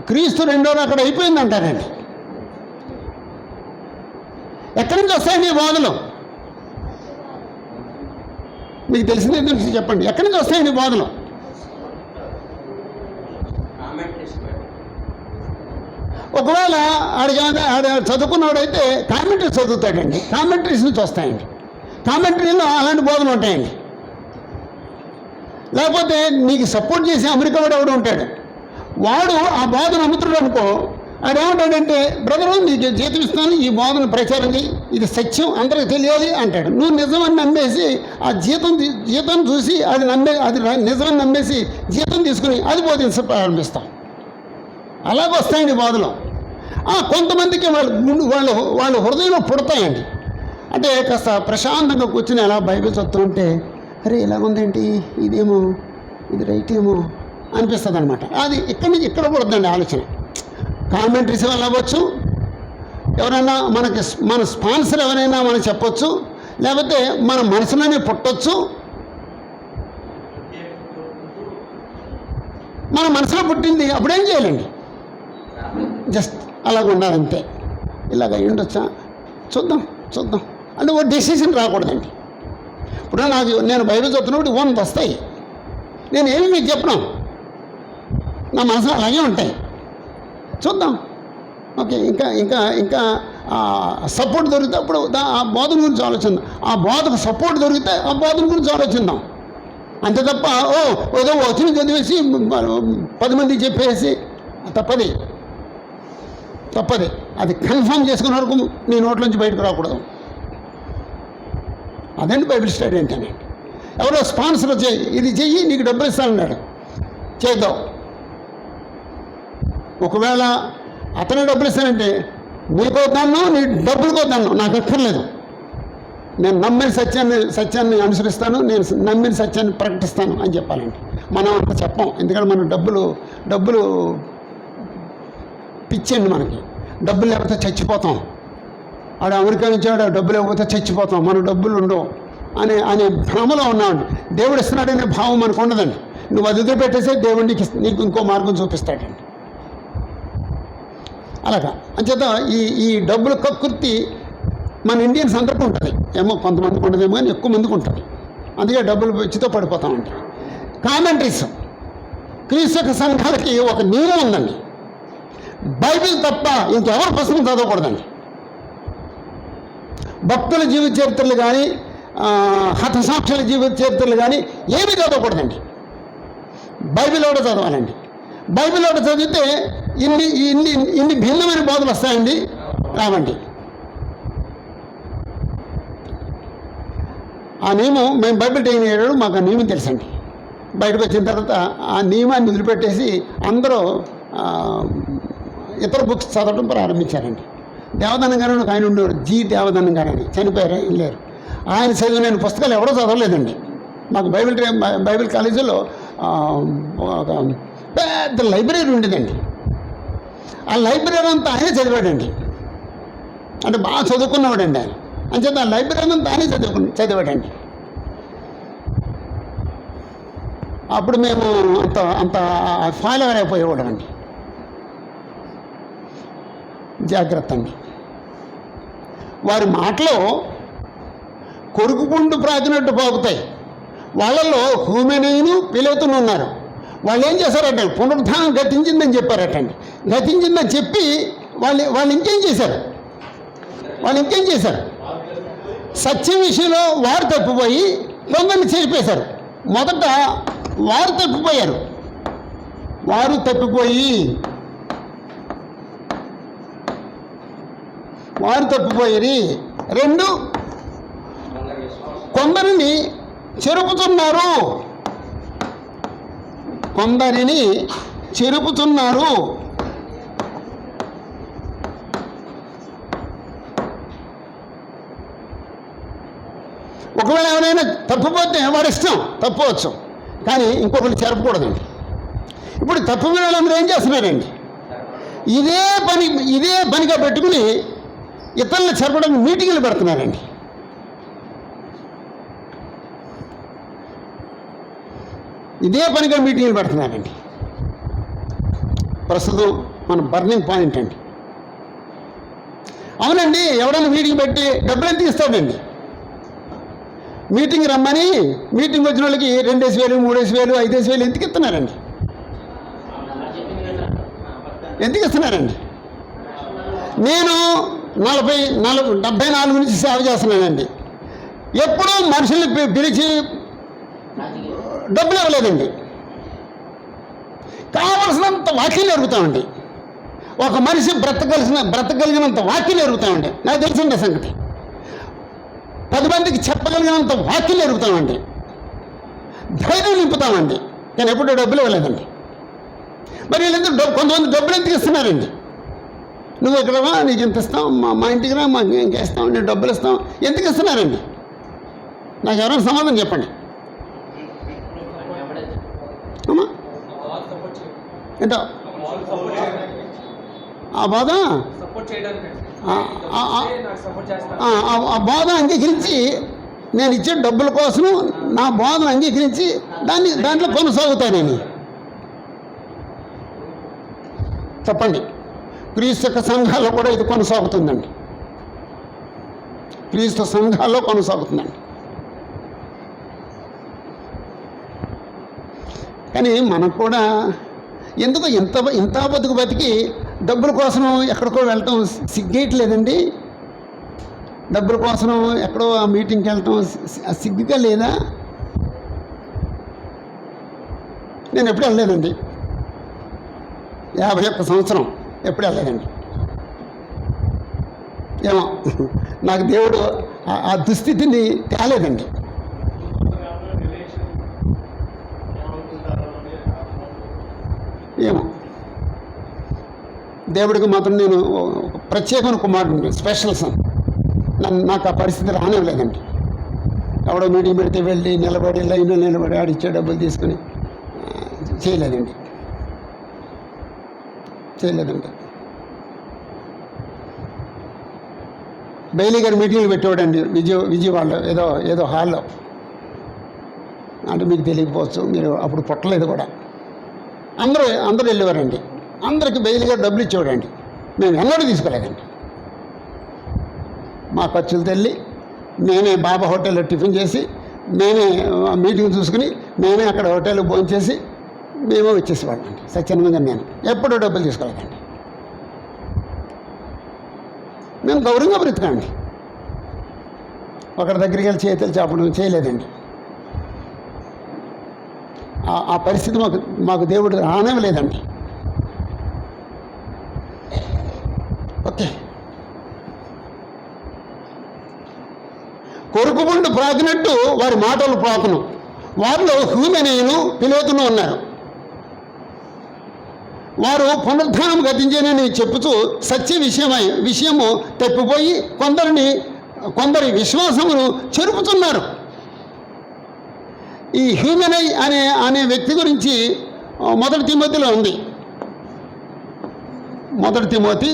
క్రీస్తు రెండో అక్కడ అయిపోయింది అంటారండి. ఎక్కడి నుంచి వస్తాయండి ఈ బోధలు? మీకు తెలిసిందే తెలిసి చెప్పండి. ఎక్కడి నుంచి వస్తాయండి ఈ బోధలు? ఒకవేళ ఆడ చదువుకున్నవాడైతే కామెంటరీస్ చదువుతాడండి. కామెంటరీస్ నుంచి వస్తాయండి. కామెంటరీలో అలాంటి బోధనలు ఉంటాయండి. లేకపోతే నీకు సపోర్ట్ చేసి అమెరికా వాడు ఎవడు ఉంటాడు, వాడు ఆ బోధన అమ్ముతాడు అనుకో, ఆడేమంటాడంటే బ్రదరు నీకు జీతం ఇస్తాను, ఈ బోధన ప్రచారం చేయి, ఇది సత్యం అందరికి తెలియాలి అంటాడు. నువ్వు నిజమని నమ్మేసి ఆ జీతం చూసి అది నిజమని నమ్మేసి జీతం తీసుకుని అది బోధించ ప్రారంభిస్తాం. అలాగ వస్తాయండి బోధలు. కొంతమందికి వాళ్ళ హృదయంలో పుడతాయండి. అంటే కాస్త ప్రశాంతంగా కూర్చుని అలా బైబిల్ చదువుతుంటే అరే ఇలాగుందేంటి, ఇదేమో ఇది రైట్ ఏమో అనిపిస్తుంది అనమాట. అది ఇక్కడి నుంచి ఇక్కడ పుడుతుందండి ఆలోచన. కామెంటరీస్ వల్ల అవ్వచ్చు, ఎవరైనా మన స్పాన్సర్ ఎవరైనా మనం చెప్పొచ్చు, లేకపోతే మన మనసులోనే పుట్టొచ్చు. మన మనసులో పుట్టింది అప్పుడేం చేయాలండి, జస్ట్ అలాగ ఉండాలంతే. ఇలాగ ఉండొచ్చా చూద్దాం అంటే ఓ డెసిషన్ రాకూడదండి. ఇప్పుడు నేను బైబిల్ చదువుతున్నప్పుడు 100 వస్తాయి, నేను ఏమి మీకు చెప్పను, నా మనసులో అలాగే ఉంటాయి. చూద్దాం. ఓకే, ఇంకా సపోర్ట్ దొరికితే అప్పుడు ఆ బోధన గురించి ఆలోచిద్దాం. ఆ బోధకు సపోర్ట్ దొరికితే ఆ బోధన గురించి ఆలోచిద్దాం. అంతే తప్ప ఏదో వచ్చిన చదివేసి 10 మందికి చెప్పేసి తప్పది. అది కన్ఫర్మ్ చేసుకునే వరకు నీ నోట్లోంచి బయటకు రాకూడదు. అదండి బైబిల్ స్టడీ అంటేనండి. ఎవరో స్పాన్సర్ ఇది చెయ్యి నీకు డబ్బులు ఇస్తానన్నాడు, చేద్దాం. ఒకవేళ అతనే డబ్బులు ఇస్తానంటే నీకో దాన్నో నీ డబ్బులకో దాన్నో నాకు అక్కర్లేదు. నేను నమ్మిన సత్యాన్ని అనుసరిస్తాను, నేను నమ్మిన సత్యాన్ని ప్రకటిస్తాను అని చెప్పాలండి. మనం అంత చెప్పాం, ఎందుకంటే మనం డబ్బులు పిచ్చండి. మనకి డబ్బులు లేకపోతే చచ్చిపోతాం. ఆడ అమెరికా నుంచి డబ్బులు లేకపోతే చచ్చిపోతాం, మనకు డబ్బులు ఉండవు అనే భ్రమలో ఉన్నాడు. దేవుడు ఇస్తున్నాడనే భావం మనకు ఉండదండి. నువ్వు అది వదిలిపెట్టేసే దేవుడికి నీకు ఇంకో మార్గం చూపిస్తాడండి. అలాగా అంచేత ఈ డబ్బుల కక్కుర్తి మన ఇండియన్స్ అందరికీ ఉంటుంది. ఏమో కొంతమందికి ఉండదేమో కానీ ఎక్కువ మందికి ఉంటుంది. అందుకే డబ్బులు పిచ్చితో పడిపోతామండి. కామెంటరీస్, క్రీస్తు సంఘాలకి ఒక నియమం ఉందండి. బైబిల్ తప్ప ఇంకెవరు పుస్తకం చదవకూడదండి. భక్తుల జీవిత చరిత్రలు కానీ హతసాక్షుల జీవిత చరిత్రలు కానీ ఏమీ చదవకూడదండి. బైబిల్ ఒకటి చదవాలండి. బైబిల్ ఒకటి చదివితే ఇన్ని భిన్నమైన బోధలు వస్తాయండి, రావండి. ఆ నియమం మేము బైబిల్ ట్రైన్ అయ్యాడు, మాకు ఆ నియమం తెలుసండి. బయటకు వచ్చిన తర్వాత ఆ నియమాన్ని వదిలిపెట్టేసి అందరూ ఇతర బుక్స్ చదవడం ప్రారంభించారండి. దేవదానం గారు ఒక ఆయన ఉండేవారు, దేవదానం గారు అని, చనిపోయారు, లేరు. ఆయన చదివిన పుస్తకాలు ఎవరో చదవలేదండి. మాకు బైబిల్ కాలేజీలో ఒక పెద్ద లైబ్రరీ ఉండేదండి. ఆ లైబ్రరీ అంతా ఆయనే చదివాడండి. అంటే బాగా చదువుకున్నవాడండి ఆయన. అంచేత ఆ లైబ్రరీ అంతా ఆయనే చదివాడండి. అప్పుడు మేము అంత ఫాలో అయిపోయేవాళ్ళం అండి. జాగ్రత్త అండి. వారి మాటలో కొరుకుకుంటూ ప్రాకినట్టు పోగుతాయి. వాళ్ళల్లో హూమెనైను పిలోతును ఉన్నారు. వాళ్ళు ఏం చేశారట, పునరుద్ధానం గతించిందని చెప్పారటండి. గతించిందని చెప్పి వాళ్ళు ఇంకేం చేశారు, సత్యం విషయంలో వారు తప్పిపోయి కొందరిని చేరిపేశారు. మొదట వారు తప్పిపోయారు. 2 కొందరిని చెరుపుతున్నారు. కొందరిని చెరుపుతున్నారు. ఒకవేళ ఎవరైనా తప్పిపోతే వాడి ఇష్టం, తప్పవచ్చు, కానీ ఇంకొకరు చెరపకూడదండి. ఇప్పుడు తప్పు వాళ్ళందరూ ఏం చేస్తున్నారండి, ఇదే పనిగా పెట్టుకుని ఇతరులను చెరపడం మీటింగులు పెడుతున్నారండి. ఇదే పనిగా మీటింగులు పెడుతున్నారండి. ప్రస్తుతం మన బర్నింగ్ పాయింట్ అండి. అవునండి, ఎవరైనా మీటింగ్ పెట్టి డబ్బులు ఎంత ఇస్తాడండి? మీటింగ్ రమ్మని మీటింగ్ వచ్చిన వాళ్ళకి 2,000, 3,000, 5,000 ఎందుకు ఇస్తున్నారండి? ఎందుకు ఇస్తున్నారండి? నేను 74 నుంచి సేవ చేస్తున్నానండి. ఎప్పుడూ మనుషుల్ని పిలిచి డబ్బులు ఇవ్వలేదండి. కావలసినంత వాక్యం ఎరుగుతామండి. ఒక మనిషి బ్రతకగలిగినంత వాక్యం ఎరుగుతామండి. నాకు తెలిసిందే సంగతి. 10 మందికి చెప్పగలిగినంత వాక్యం ఎరుగుతామండి. ధైర్యం నింపుతామండి. నేను ఎప్పుడూ డబ్బులు ఇవ్వలేదండి. మరి వీళ్ళందరూ కొంతమంది డబ్బులు ఎందుకు ఇస్తున్నారండి? నువ్వు ఇక్కడ రా, నీకు ఎంత ఇస్తాం, మా ఇంటికి రా, మాకు ఇంకా ఇస్తాం, నేను డబ్బులు ఇస్తాం, ఎందుకు ఇస్తున్నారండి? నాకు ఎవరైనా సమాధానం చెప్పండి. అమ్మా ఏంటో ఆ బాధ ఆ బాధ అంగీకరించి, నేను ఇచ్చే డబ్బుల కోసం నా బాధను అంగీకరించి దాంట్లో కొనసాగుతానని చెప్పండి. క్రీస్తు యొక్క సంఘాల్లో కూడా ఇది కొనసాగుతుందండి. క్రీస్తు సంఘాల్లో కొనసాగుతుందండి. కానీ మనకు కూడా ఎందుకు ఇంత బతికి డబ్బుల కోసం ఎక్కడికో వెళ్ళటం సిగ్గేయట్లేదండి. డబ్బుల కోసం ఎక్కడో ఆ మీటింగ్కి వెళ్ళటం సిగ్గుగా లేదా? నేను ఎప్పుడు వెళ్ళలేదండి. 51 సంవత్సరం ఎప్పుడు వెళ్ళలేదండి. ఏమో నాకు దేవుడు ఆ దుస్థితిని తేలేదండి. ఏమో దేవుడికి మాత్రం నేను ఒక ప్రత్యేకమైన కుమారుడు, స్పెషల్ సన్. నాకు ఆ పరిస్థితి రానివ్వలేదండి. ఎవడో మీటింగ్ పెడితే వెళ్ళి నిలబడి లైన్లో నిలబడి ఆడిచ్చే డబ్బులు తీసుకుని చేయలేదండి. బెయిలీ గారు మీటింగ్లు పెట్టేవాడండి విజయవాడలో ఏదో హాల్లో. అంటే మీకు తెలియకపోవచ్చు, మీరు అప్పుడు పుట్టలేదు కూడా. అందరూ వెళ్ళేవారండి. అందరికి బెయిలీ గారు డబ్బులు ఇచ్చేవాడండి. మేము ఎన్నడూ తీసుకోలేదండి. మా ఖర్చులు తెల్లి నేనే బాబా హోటల్లో టిఫిన్ చేసి, నేనే మీటింగ్ చూసుకుని, నేనే అక్కడ హోటల్లో భోజనం చేసి మేమే వచ్చేసేవాళ్ళండి. సత్యానందంగా నేను ఎప్పుడూ డబ్బులు తీసుకోలేదండి. మేము గౌరవంగా బ్రతికండి. ఒకరి దగ్గరికి వెళ్ళి చేతులు చాపడం చేయలేదండి. ఆ పరిస్థితి మాకు దేవుడు రానివ్వలేదండి. ఓకే. కొరుకుబుండు ప్రాకినట్టు వారి మాటలు ప్రాకును, వారిలో హ్యూమెనైను పిలోతును ఉన్నారు. వారు పునరుద్ధానం గతించేనని చెప్పుతూ సత్య విషయము తప్పిపోయి కొందరి విశ్వాసమును చెరుపుతున్నారు. ఈ హ్యూమెనై అనే వ్యక్తి గురించి 1 తిమోతిలో ఉంది. 1 తిమోతి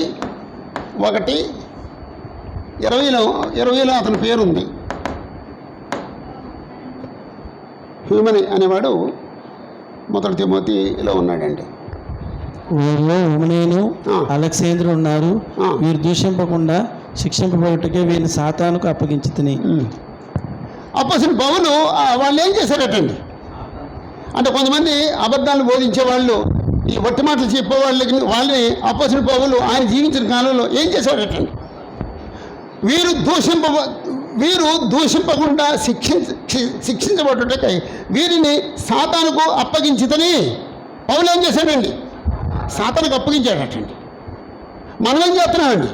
1:20లో అతని పేరుంది. హ్యూమెనై అనేవాడు 1 తిమోతిలో ఉన్నాడండి. వీరిలో హుమనేను, అలెగ్జాండర్ ఉన్నారు. వీరు దూషింపకుండా శిక్షింపబడుటకే వీరిని సాతానుకు అప్పగించితిని. అప్పొస్తలుడు పౌలు వాళ్ళు ఏం చేశారటండి అంటే, కొంతమంది అబద్ధాలు బోధించే వాళ్ళు, ఈ వట్టి మాటలు చెప్పే వాళ్ళని అప్పొస్తలుడు పౌలు ఆయన జీవించిన కాలంలో ఏం చేశారటండి, వీరు దూషింపకుండా శిక్షించబడుటకై వీరిని సాతానుకు అప్పగించితని పౌలు ఏం చేశాడండి, సాతానుకు అప్పగించాడటండి. మనం ఏం చేస్తున్నామండి,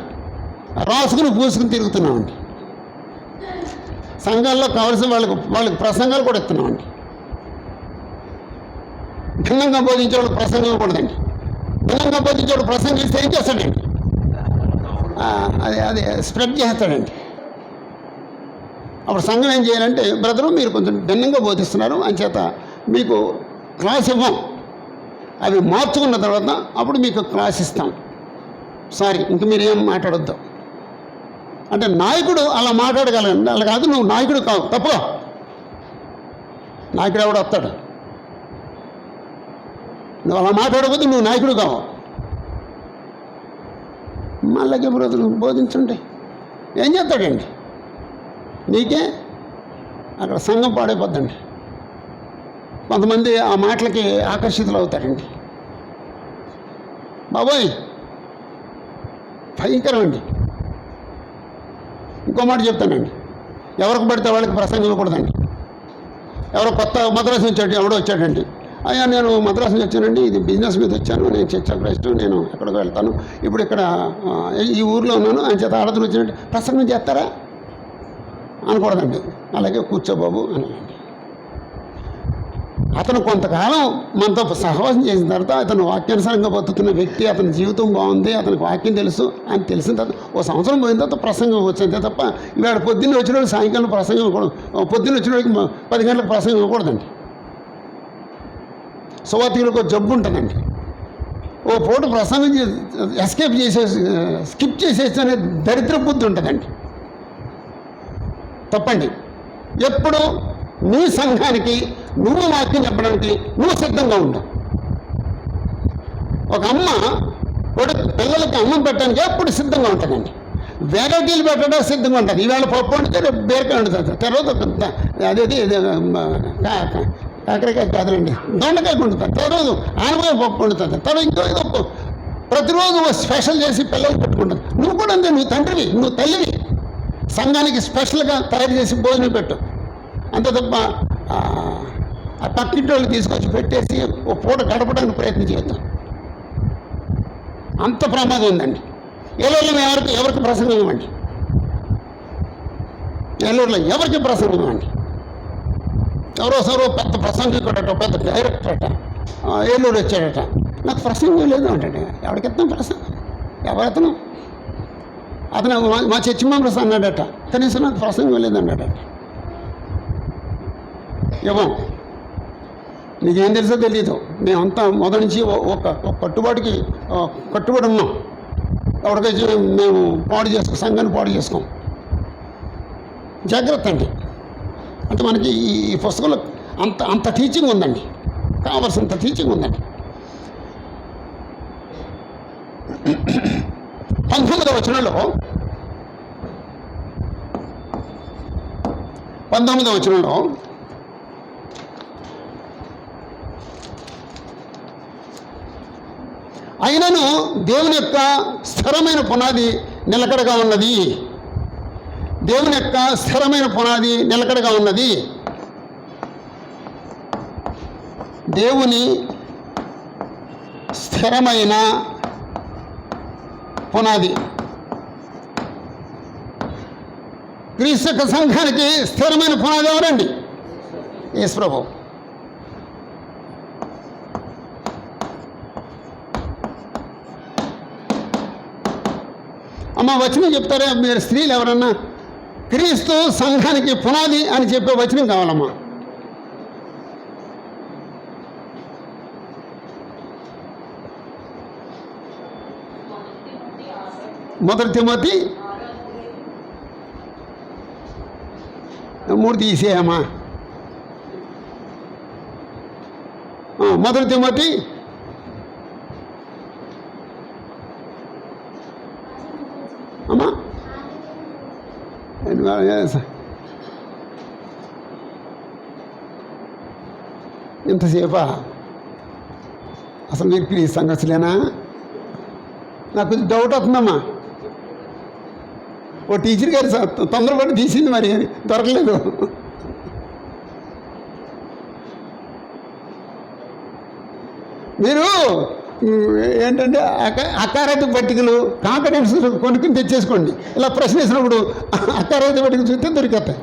రాసుకుని పూసుకుని తిరుగుతున్నామండి. సంఘాల్లో కావాల్సిన వాళ్ళకి ప్రసంగాలు కూడా ఇస్తున్నామండి. భిన్నంగా బోధించేవాడు ప్రసంగం ఇవ్వకూడదండి. భిన్నంగా బోధించేవాడు ప్రసంగిస్తే ఏం చేస్తాడండి? అది స్ప్రెడ్ చేస్తాడండి. అప్పుడు సంఘం ఏం చేయాలంటే, బ్రదరు మీరు కొంచెం భిన్నంగా బోధిస్తున్నారు అంచేత మీకు క్లాస్ ఇవ్వం, అవి మార్చుకున్న తర్వాత అప్పుడు మీకు క్లాస్ ఇస్తాం, సారీ ఇంక మీరు ఏం మాట్లాడొద్దు అంటే నాయకుడు అలా మాట్లాడగలండి. అలా కాదు, నువ్వు నాయకుడు కావు, తప్పుగా నాయకుడు ఎవడు వస్తాడు? నువ్వు అలా మాట్లాడకపోతే నువ్వు నాయకుడు కావు. మళ్ళీ బ్రదరు బోధించండి, ఏం చేస్తాడండి? నీకే అక్కడ సంఘం పాడైపోద్దండి. కొంతమంది ఆ మాటలకి ఆకర్షితులు అవుతారండి. బాబోయ్ భయంకరం అండి. ఇంకో మాట చెప్తానండి, ఎవరికి పడితే వాళ్ళకి ప్రసంగం ఇవ్వకూడదండి. ఎవరో కొత్త మద్రాసు నుంచి ఎవడో వచ్చాడండి, అయ్యా నేను మద్రాసు నుంచి వచ్చానండి, ఇది బిజినెస్ మీద వచ్చాను, నేను చర్చ క్రైస్ట్, నేను ఎక్కడికి వెళ్తాను, ఇప్పుడు ఇక్కడ ఈ ఊర్లో ఉన్నాను అని చేత ఆడతలు వచ్చినట్టు ప్రసంగం చేస్తారా అనకూడదండి. అలాగే కూర్చోబాబు అనాలండి. అతను కొంతకాలం మనతో సహవాసం చేసిన తర్వాత అతను వాక్యానుసారంగా బతుకుతున్న వ్యక్తి, అతని జీవితం బాగుంది, అతనికి వాక్యం తెలుసు అని తెలిసిన తర్వాత ఓ సంవత్సరం పోయిన తర్వాత ప్రసంగం వచ్చిందే తప్ప ఇవాళ పొద్దున్న వచ్చిన సాయంకాలం ప్రసంగం ఇవ్వకూడదు, పొద్దున్న వచ్చిన 10 గంటలకు ప్రసంగం ఇవ్వకూడదండి. సువార్థికులకు ఒక జబ్బు ఉంటుందండి, ఓ పూట ప్రసంగం స్కిప్ చేసేసి అనే దరిద్ర బుద్ధి ఉంటుందండి. తప్పండి. ఎప్పుడు నీ సంఘానికి నువ్వు వాక్యం చెప్పడానికి నువ్వు సిద్ధంగా ఉండవు. ఒక అమ్మ పిల్లలకి అన్నం పెట్టడానికి ఎప్పుడు సిద్ధంగా ఉంటుందండి. వెరైటీలు పెట్టడానికి సిద్ధంగా ఉంటుంది. ఈవేళ పప్పు వండితే రేపు బీరకాయ వండుతుంది, తర్వాత అదేది కాకరకాయ కాదులండి దొండకాయ వండుతుంది, తర్వాత ఆనపకాయ పప్పు వండుతుంది, తర్వాత ఇంకో ఏదో ప్రతిరోజు స్పెషల్ చేసి పిల్లలు పెట్టుకుంటుంది. నువ్వు కూడా అంతే, నువ్వు తండ్రివి, నువ్వు తల్లివి, సంఘానికి స్పెషల్గా తయారు చేసి భోజనం పెట్టు, అంతే తప్ప ఆ పక్కింటి వాళ్ళు తీసుకొచ్చి పెట్టేసి ఓ పూట గడపడానికి ప్రయత్నం చేద్దాం. అంత ప్రమాదం ఉందండి. ఏలూరులో ఎవరికి ప్రసంగం ఇవ్వండి, ఏలూరులో ఎవరికి ప్రసంగం ఇవ్వండి. ఎవరో పెద్ద ప్రసంగికుడట, పెద్ద డైరెక్టర్ అట ఏలూరు వచ్చాడట, నాకు ప్రసంగం లేదు అంటాడు. ఎవరికి ఎత్తాం ప్రసంగం? ఎవరెత్తను? అతను మా చర్చి మెంబర్స్ అన్నాడట, కనీసం నాకు ప్రసంగం లేదన్నాడట. ఇవ్వం, నీకేం తెలుసో తెలీదు. మేమంతా మొదటి నుంచి ఒక కట్టుబాటుకి కట్టుబడి ఉన్నాం. ఎవరికైతే మేము సంఘాన్ని పాడు చేసుకోం. జాగ్రత్త అండి. అంటే మనకి ఈ పుస్తకంలో అంత టీచింగ్ ఉందండి, కావాల్సినంత టీచింగ్ ఉందండి. 19వ వచనంలో అయినను దేవుని యొక్క స్థిరమైన పునాది నిలకడగా ఉన్నది. దేవుని యొక్క స్థిరమైన పునాది నిలకడగా ఉన్నది. దేవుని స్థిరమైన పునాది. క్రీస్తు సంఘానికి స్థిరమైన పునాది ఎవరండి? యేసు ప్రభువు. అమ్మ వచనం చెప్తారా మీరు స్త్రీలు ఎవరన్నా? క్రీస్తు సంఘానికి పునాది అని చెప్పే వచనం కావాలమ్మా. మొదటి తిమోతి 3 తీసేయమ్మా. మొదటి తిమోతి అమ్మా ఇంతసేపా అసలు మీరు ప్లీజ్ సంగతులేనా? నాకు కొంచెం డౌట్ అవుతుందమ్మా. ఓ టీచర్ గారు తొందరపడి తీసింది, మరి దొరకలేదు. మీరు ఏంటంటే అకారైత పట్టికలు కాన్ఫిడెన్స్ కొనుక్కుని తెచ్చేసుకోండి. ఇలా ప్రశ్న వేసినప్పుడు అకారైత పట్టికలు చూస్తే దొరికేస్తాయి.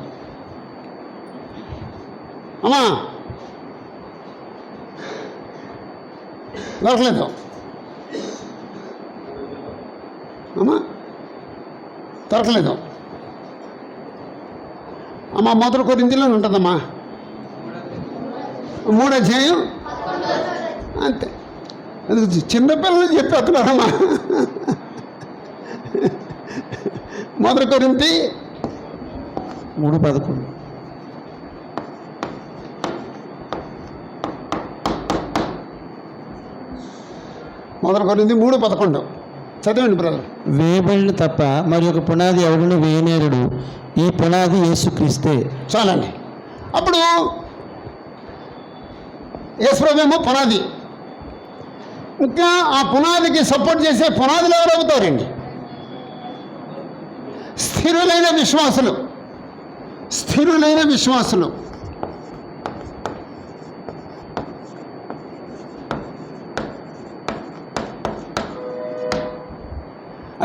అమ్మా దొరకలేదు అమ్మా, దొరకలేదు అమ్మా. 1 కొరింథీయులలో ఉంటుందమ్మా, 3వ అధ్యాయం అంతే. అది చిన్నపిల్లలు చెప్పేస్తున్నారమ్మా. 1 కొరింథీ 3:11. 1 కొరింథీ 3:11 చదవండి బ్రదర్. వేయబడిన తప్ప మరి ఒక పునాది ఎవడును వేయనేరుడు, ఈ పునాది యేసుక్రీస్తే. చాలండి. అప్పుడు యేసుప్రభువేమో పునాది. ఇంకా ఆ పునాదికి సపోర్ట్ చేసే పునాదులు ఎవరు అవుతారండి? స్థిరులైన విశ్వాసులు. స్థిరులైన విశ్వాసులు.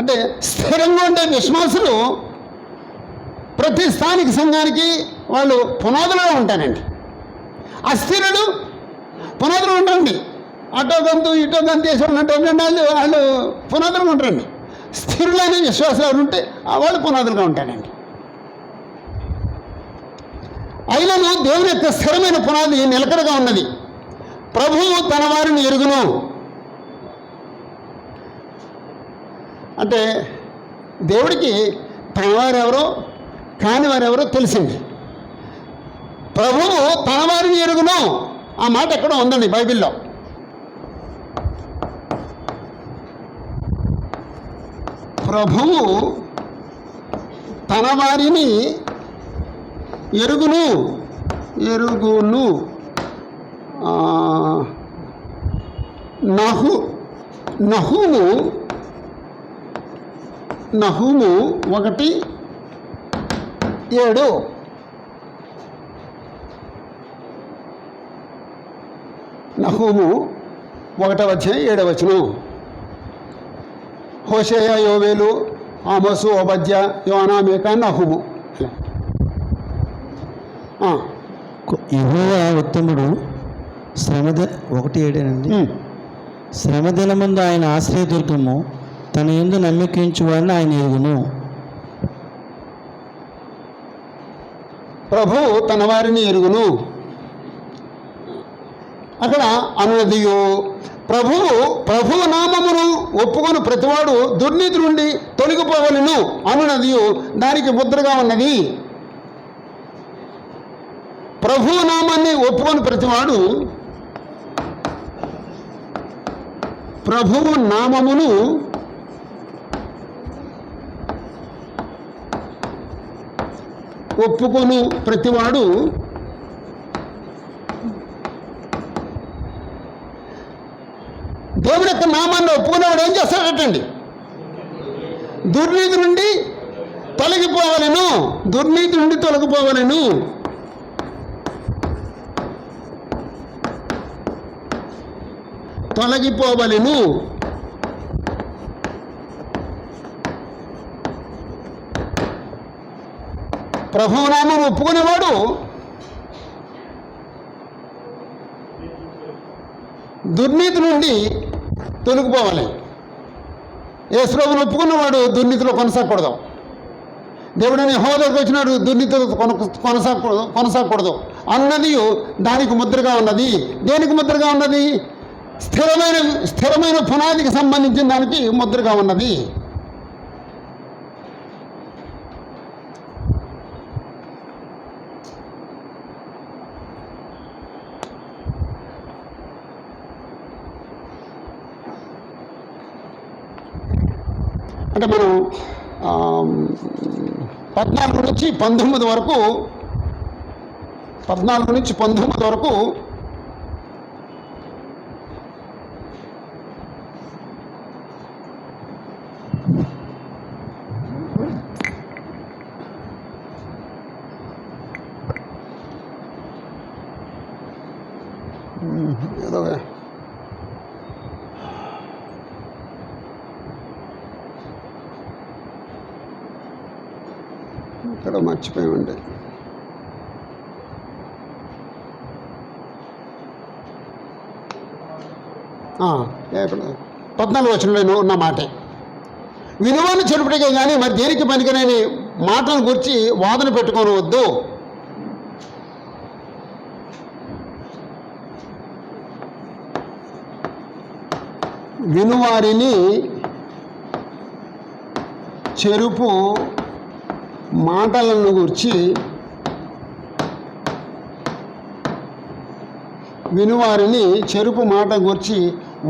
అంటే స్థిరంగా ఉండే విశ్వాసులు ప్రతి స్థానిక సంఘానికి వాళ్ళు పునాదులుగా ఉంటారండి. అస్థిరుడు పునాదులు ఉంటారండి. అటో గంతు ఇటో గంతు వేసి ఉన్నట్టు వాళ్ళు పునాదులుగా ఉంటారండి. స్థిరులైన విశ్వాసాలు ఉంటే వాళ్ళు పునాదులుగా ఉంటారండి. అయినను దేవుని యొక్క స్థిరమైన పునాది నిలకడగా ఉన్నది. ప్రభువు తన వారిని ఎరుగును. అంటే దేవుడికి తనవారెవరో కాని వారెవరో తెలిసింది. ప్రభువు తన వారిని ఎరుగును ఆ మాట ఎక్కడో ఉందండి బైబిల్లో. ప్రభువు తన వారిని ఎరుగును. నహుము 1:7. నహూము 1వ అధ్యాయం 7వ వచనం. హోషేయ, యోవేలు, ఆమోసు, ఓబద్య, యోనా, మీకా, నహూము. యెహోవా ఉత్తముడు, 1:7 శ్రమదినమందు ఆయన ఆశ్రయదుర్గము, తన యందు నమ్మకించు వారిని ఆయన ఎరుగును. ప్రభువు తన వారిని ఎరుగును. అక్కడ అనునదియు ప్రభువు నామమును ఒప్పుకొని ప్రతివాడు దుర్నీతి నుండి తొలగిపోవలను అనునదియు దానికి ముద్రగా ఉన్నది. ప్రభువు నామాన్ని ఒప్పుకొని ప్రతివాడు ప్రభువు నామమును ఒప్పుకొని ప్రతివాడు దేవుని యొక్క నామాన్ని ఒప్పుకునేవాడు ఏం చేస్తాడటండి? దుర్నీతి నుండి తొలగిపోవలను. దుర్నీతి నుండి తొలగిపోవలను. తొలగిపోవలను. ప్రభునామం ఒప్పుకునేవాడు దుర్నీతి నుండి తొలగిపోవాలి. యేసుప్రభువును ఒప్పుకున్నవాడు దుర్నీతిలో కొనసాగకూడదు. దేవుడని యెహోవా దగ్గరికి వచ్చినాడు, దుర్నీతిలో కొనసాగకూడదు అన్నది దానికి ముద్రగా ఉన్నది. దేనికి ముద్రగా ఉన్నది? స్థిరమైన పునాదికి సంబంధించిన దానికి ముద్రగా ఉన్నది. అంటే మనం 14 నుంచి 19 వరకు 14 నుంచి 19 వరకు ఏదో ఇక్కడ మర్చిపోయామండి. 14 వచనంలో ఉన్న మాటే. వినువను చెడుపుడికే కానీ మరి దేనికి పనికిరాని మాటలను గురించి వాదన పెట్టుకోవద్దు. వినువారిని చెరుపు మాటలను గురించి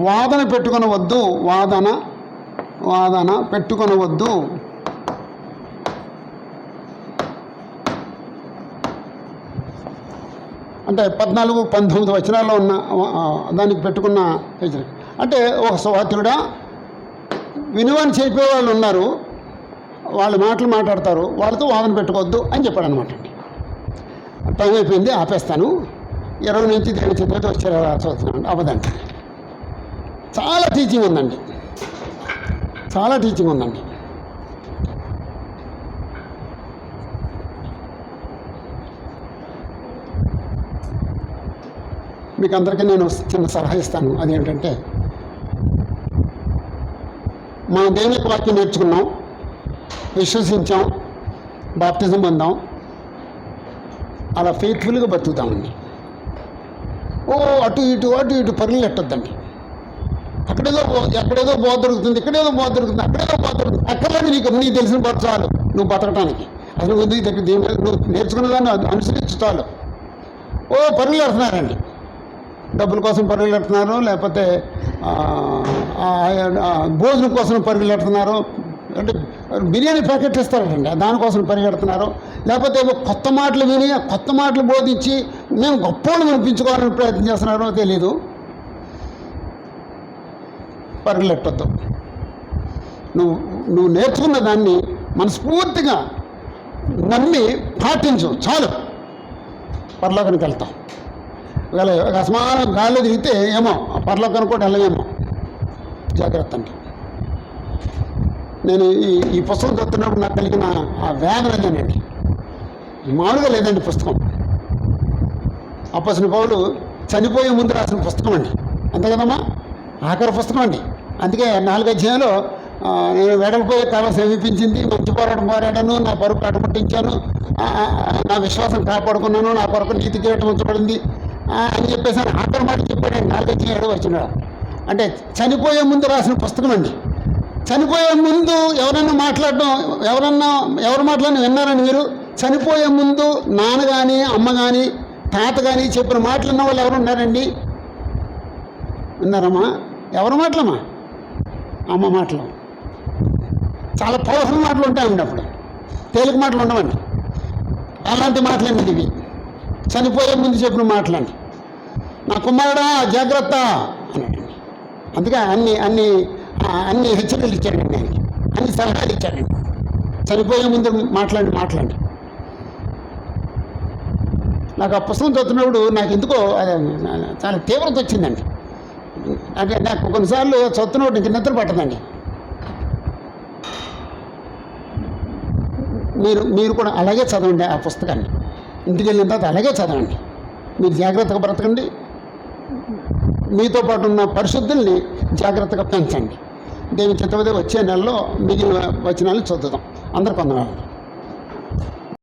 వాదన పెట్టుకొనవద్దు. వాదన పెట్టుకొనవద్దు. అంటే 14-19 వచనాల్లో ఉన్న దానికి పెట్టుకున్న హెచ్చరిక. అంటే ఒక సహోదరుడా, వినువని చెప్పేవాళ్ళు ఉన్నారు, వాళ్ళు మాటలు మాట్లాడతారు, వాళ్ళతో వాదన పెట్టుకోవద్దు అని చెప్పాడు అనమాట అండి. టైం అయిపోయింది, ఆపేస్తాను. 20 నుంచి 30 వచ్చారు చదువుతున్నాను. అవ్వదండి. చాలా టీచింగ్ ఉందండి. మీకు అందరికీ నేను చిన్న సలహా ఇస్తాను. అదేంటంటే, మనం దేవుని వాక్యం నేర్చుకున్నాం, విశ్వసించాం, బాప్టిజం పొందాం, అలా ఫెయిత్ఫుల్గా బతుకుతామండి. అటు ఇటు పరుగులు ఎట్టొద్దండి. ఎక్కడేదో బోధ దొరుకుతుంది, ఇక్కడేదో బోధ దొరుకుతుంది, అక్కర్లేదు. నీకు తెలిసిన బోధ చాలు నువ్వు బతకటానికి. అసలు నువ్వు నేర్చుకున్న దాన్ని అనుసరించి చాలు. పరుగులు పెడుతున్నారండి, డబ్బుల కోసం పరుగులు పెడుతున్నారు, లేకపోతే భోజనం కోసం పరుగులు పెడుతున్నారు, అంటే బిర్యానీ ప్యాకెట్లు ఇస్తారండి, దానికోసం పరిగెడుతున్నారు. లేకపోతే కొత్త మాటలు విని కొత్త మాటలు బోధించి మేము గొప్పోళ్ళు వినిపించుకోవాలని ప్రయత్నం చేస్తున్నారో తెలీదు. పరుగులెట్టొద్దు. నువ్వు నేర్చుకున్న దాన్ని మనస్ఫూర్తిగా నమ్మి పాటించు, చాలు, పరలోకానికి వెళ్తాం. అసమానం గాల్లో తిరిగితే ఏమో పరలోకానికి కూడా వెళ్ళలేమో, జాగ్రత్త అండి. నేను ఈ పుస్తకం చదువుతున్నప్పుడు నాకు కలిగిన ఆ వేదన అదేనండి, మామూలుగా లేదండి. పుస్తకం అప్పొస్తలుడైన పౌలు చనిపోయే ముందు రాసిన పుస్తకం అండి, అంతే కదమ్మా, ఆఖరి పుస్తకం అండి. అందుకే 4 అధ్యాయంలో నేను వెడలిపోయే కాలం సమీపించింది, మంచి పోరాటం పోరాడాను, నా పరుపు కట్టుముట్టించాను, నా విశ్వాసం కాపాడుకున్నాను, నా కొరకు నీతి కిరీటం ఉంచబడింది అని చెప్పేసి ఆఖరి మాట చెప్పాడండి 4 అధ్యాయం 7వ వచనంలో. అంటే చనిపోయే ముందు రాసిన పుస్తకం అండి. చనిపోయే ముందు ఎవరు మాట్లాడినా విన్నారని మీరు? చనిపోయే ముందు నాన్న కానీ అమ్మ కానీ తాత కానీ చెప్పిన మాటలు ఉన్న వాళ్ళు ఎవరు ఉన్నారండి? విన్నారమ్మా? ఎవరి మాటలమ్మా? అమ్మ మాటలు. చాలా పవర్ఫుల్ మాటలు ఉంటాయండి, అప్పుడు తేలిక మాటలు ఉండవండి. అలాంటి మాటలండి ఇవి, చనిపోయే ముందు చెప్పిన మాటలండి. నా కుమారుడా జాగ్రత్త అన్నాడండి. అందుకే అన్ని హెచ్చరికలు ఇచ్చాడండి ఆయనకి, అన్ని సలహాలు ఇచ్చాడండి. చనిపోయే ముందు మాట్లాడి నాకు ఆ పుస్తకం చదువుతున్నప్పుడు నాకు ఎందుకో చాలా తీవ్రత వచ్చిందండి. అంటే నాకు కొన్నిసార్లు చదువుతున్నప్పుడు ఇంక నిద్ర పట్టదండి. మీరు కూడా అలాగే చదవండి ఆ పుస్తకాన్ని. ఇంటికి వెళ్ళిన తర్వాత అలాగే చదవండి. మీరు జాగ్రత్తగా బ్రతకండి, మీతో పాటు ఉన్న పరిశుద్ధుల్ని జాగ్రత్తగా పెంచండి. దేవుని చిత్తమైతే వచ్చే నెలలో మిగిలిన వచనాలు చదువుతాం. అందరికీ వందనాలు.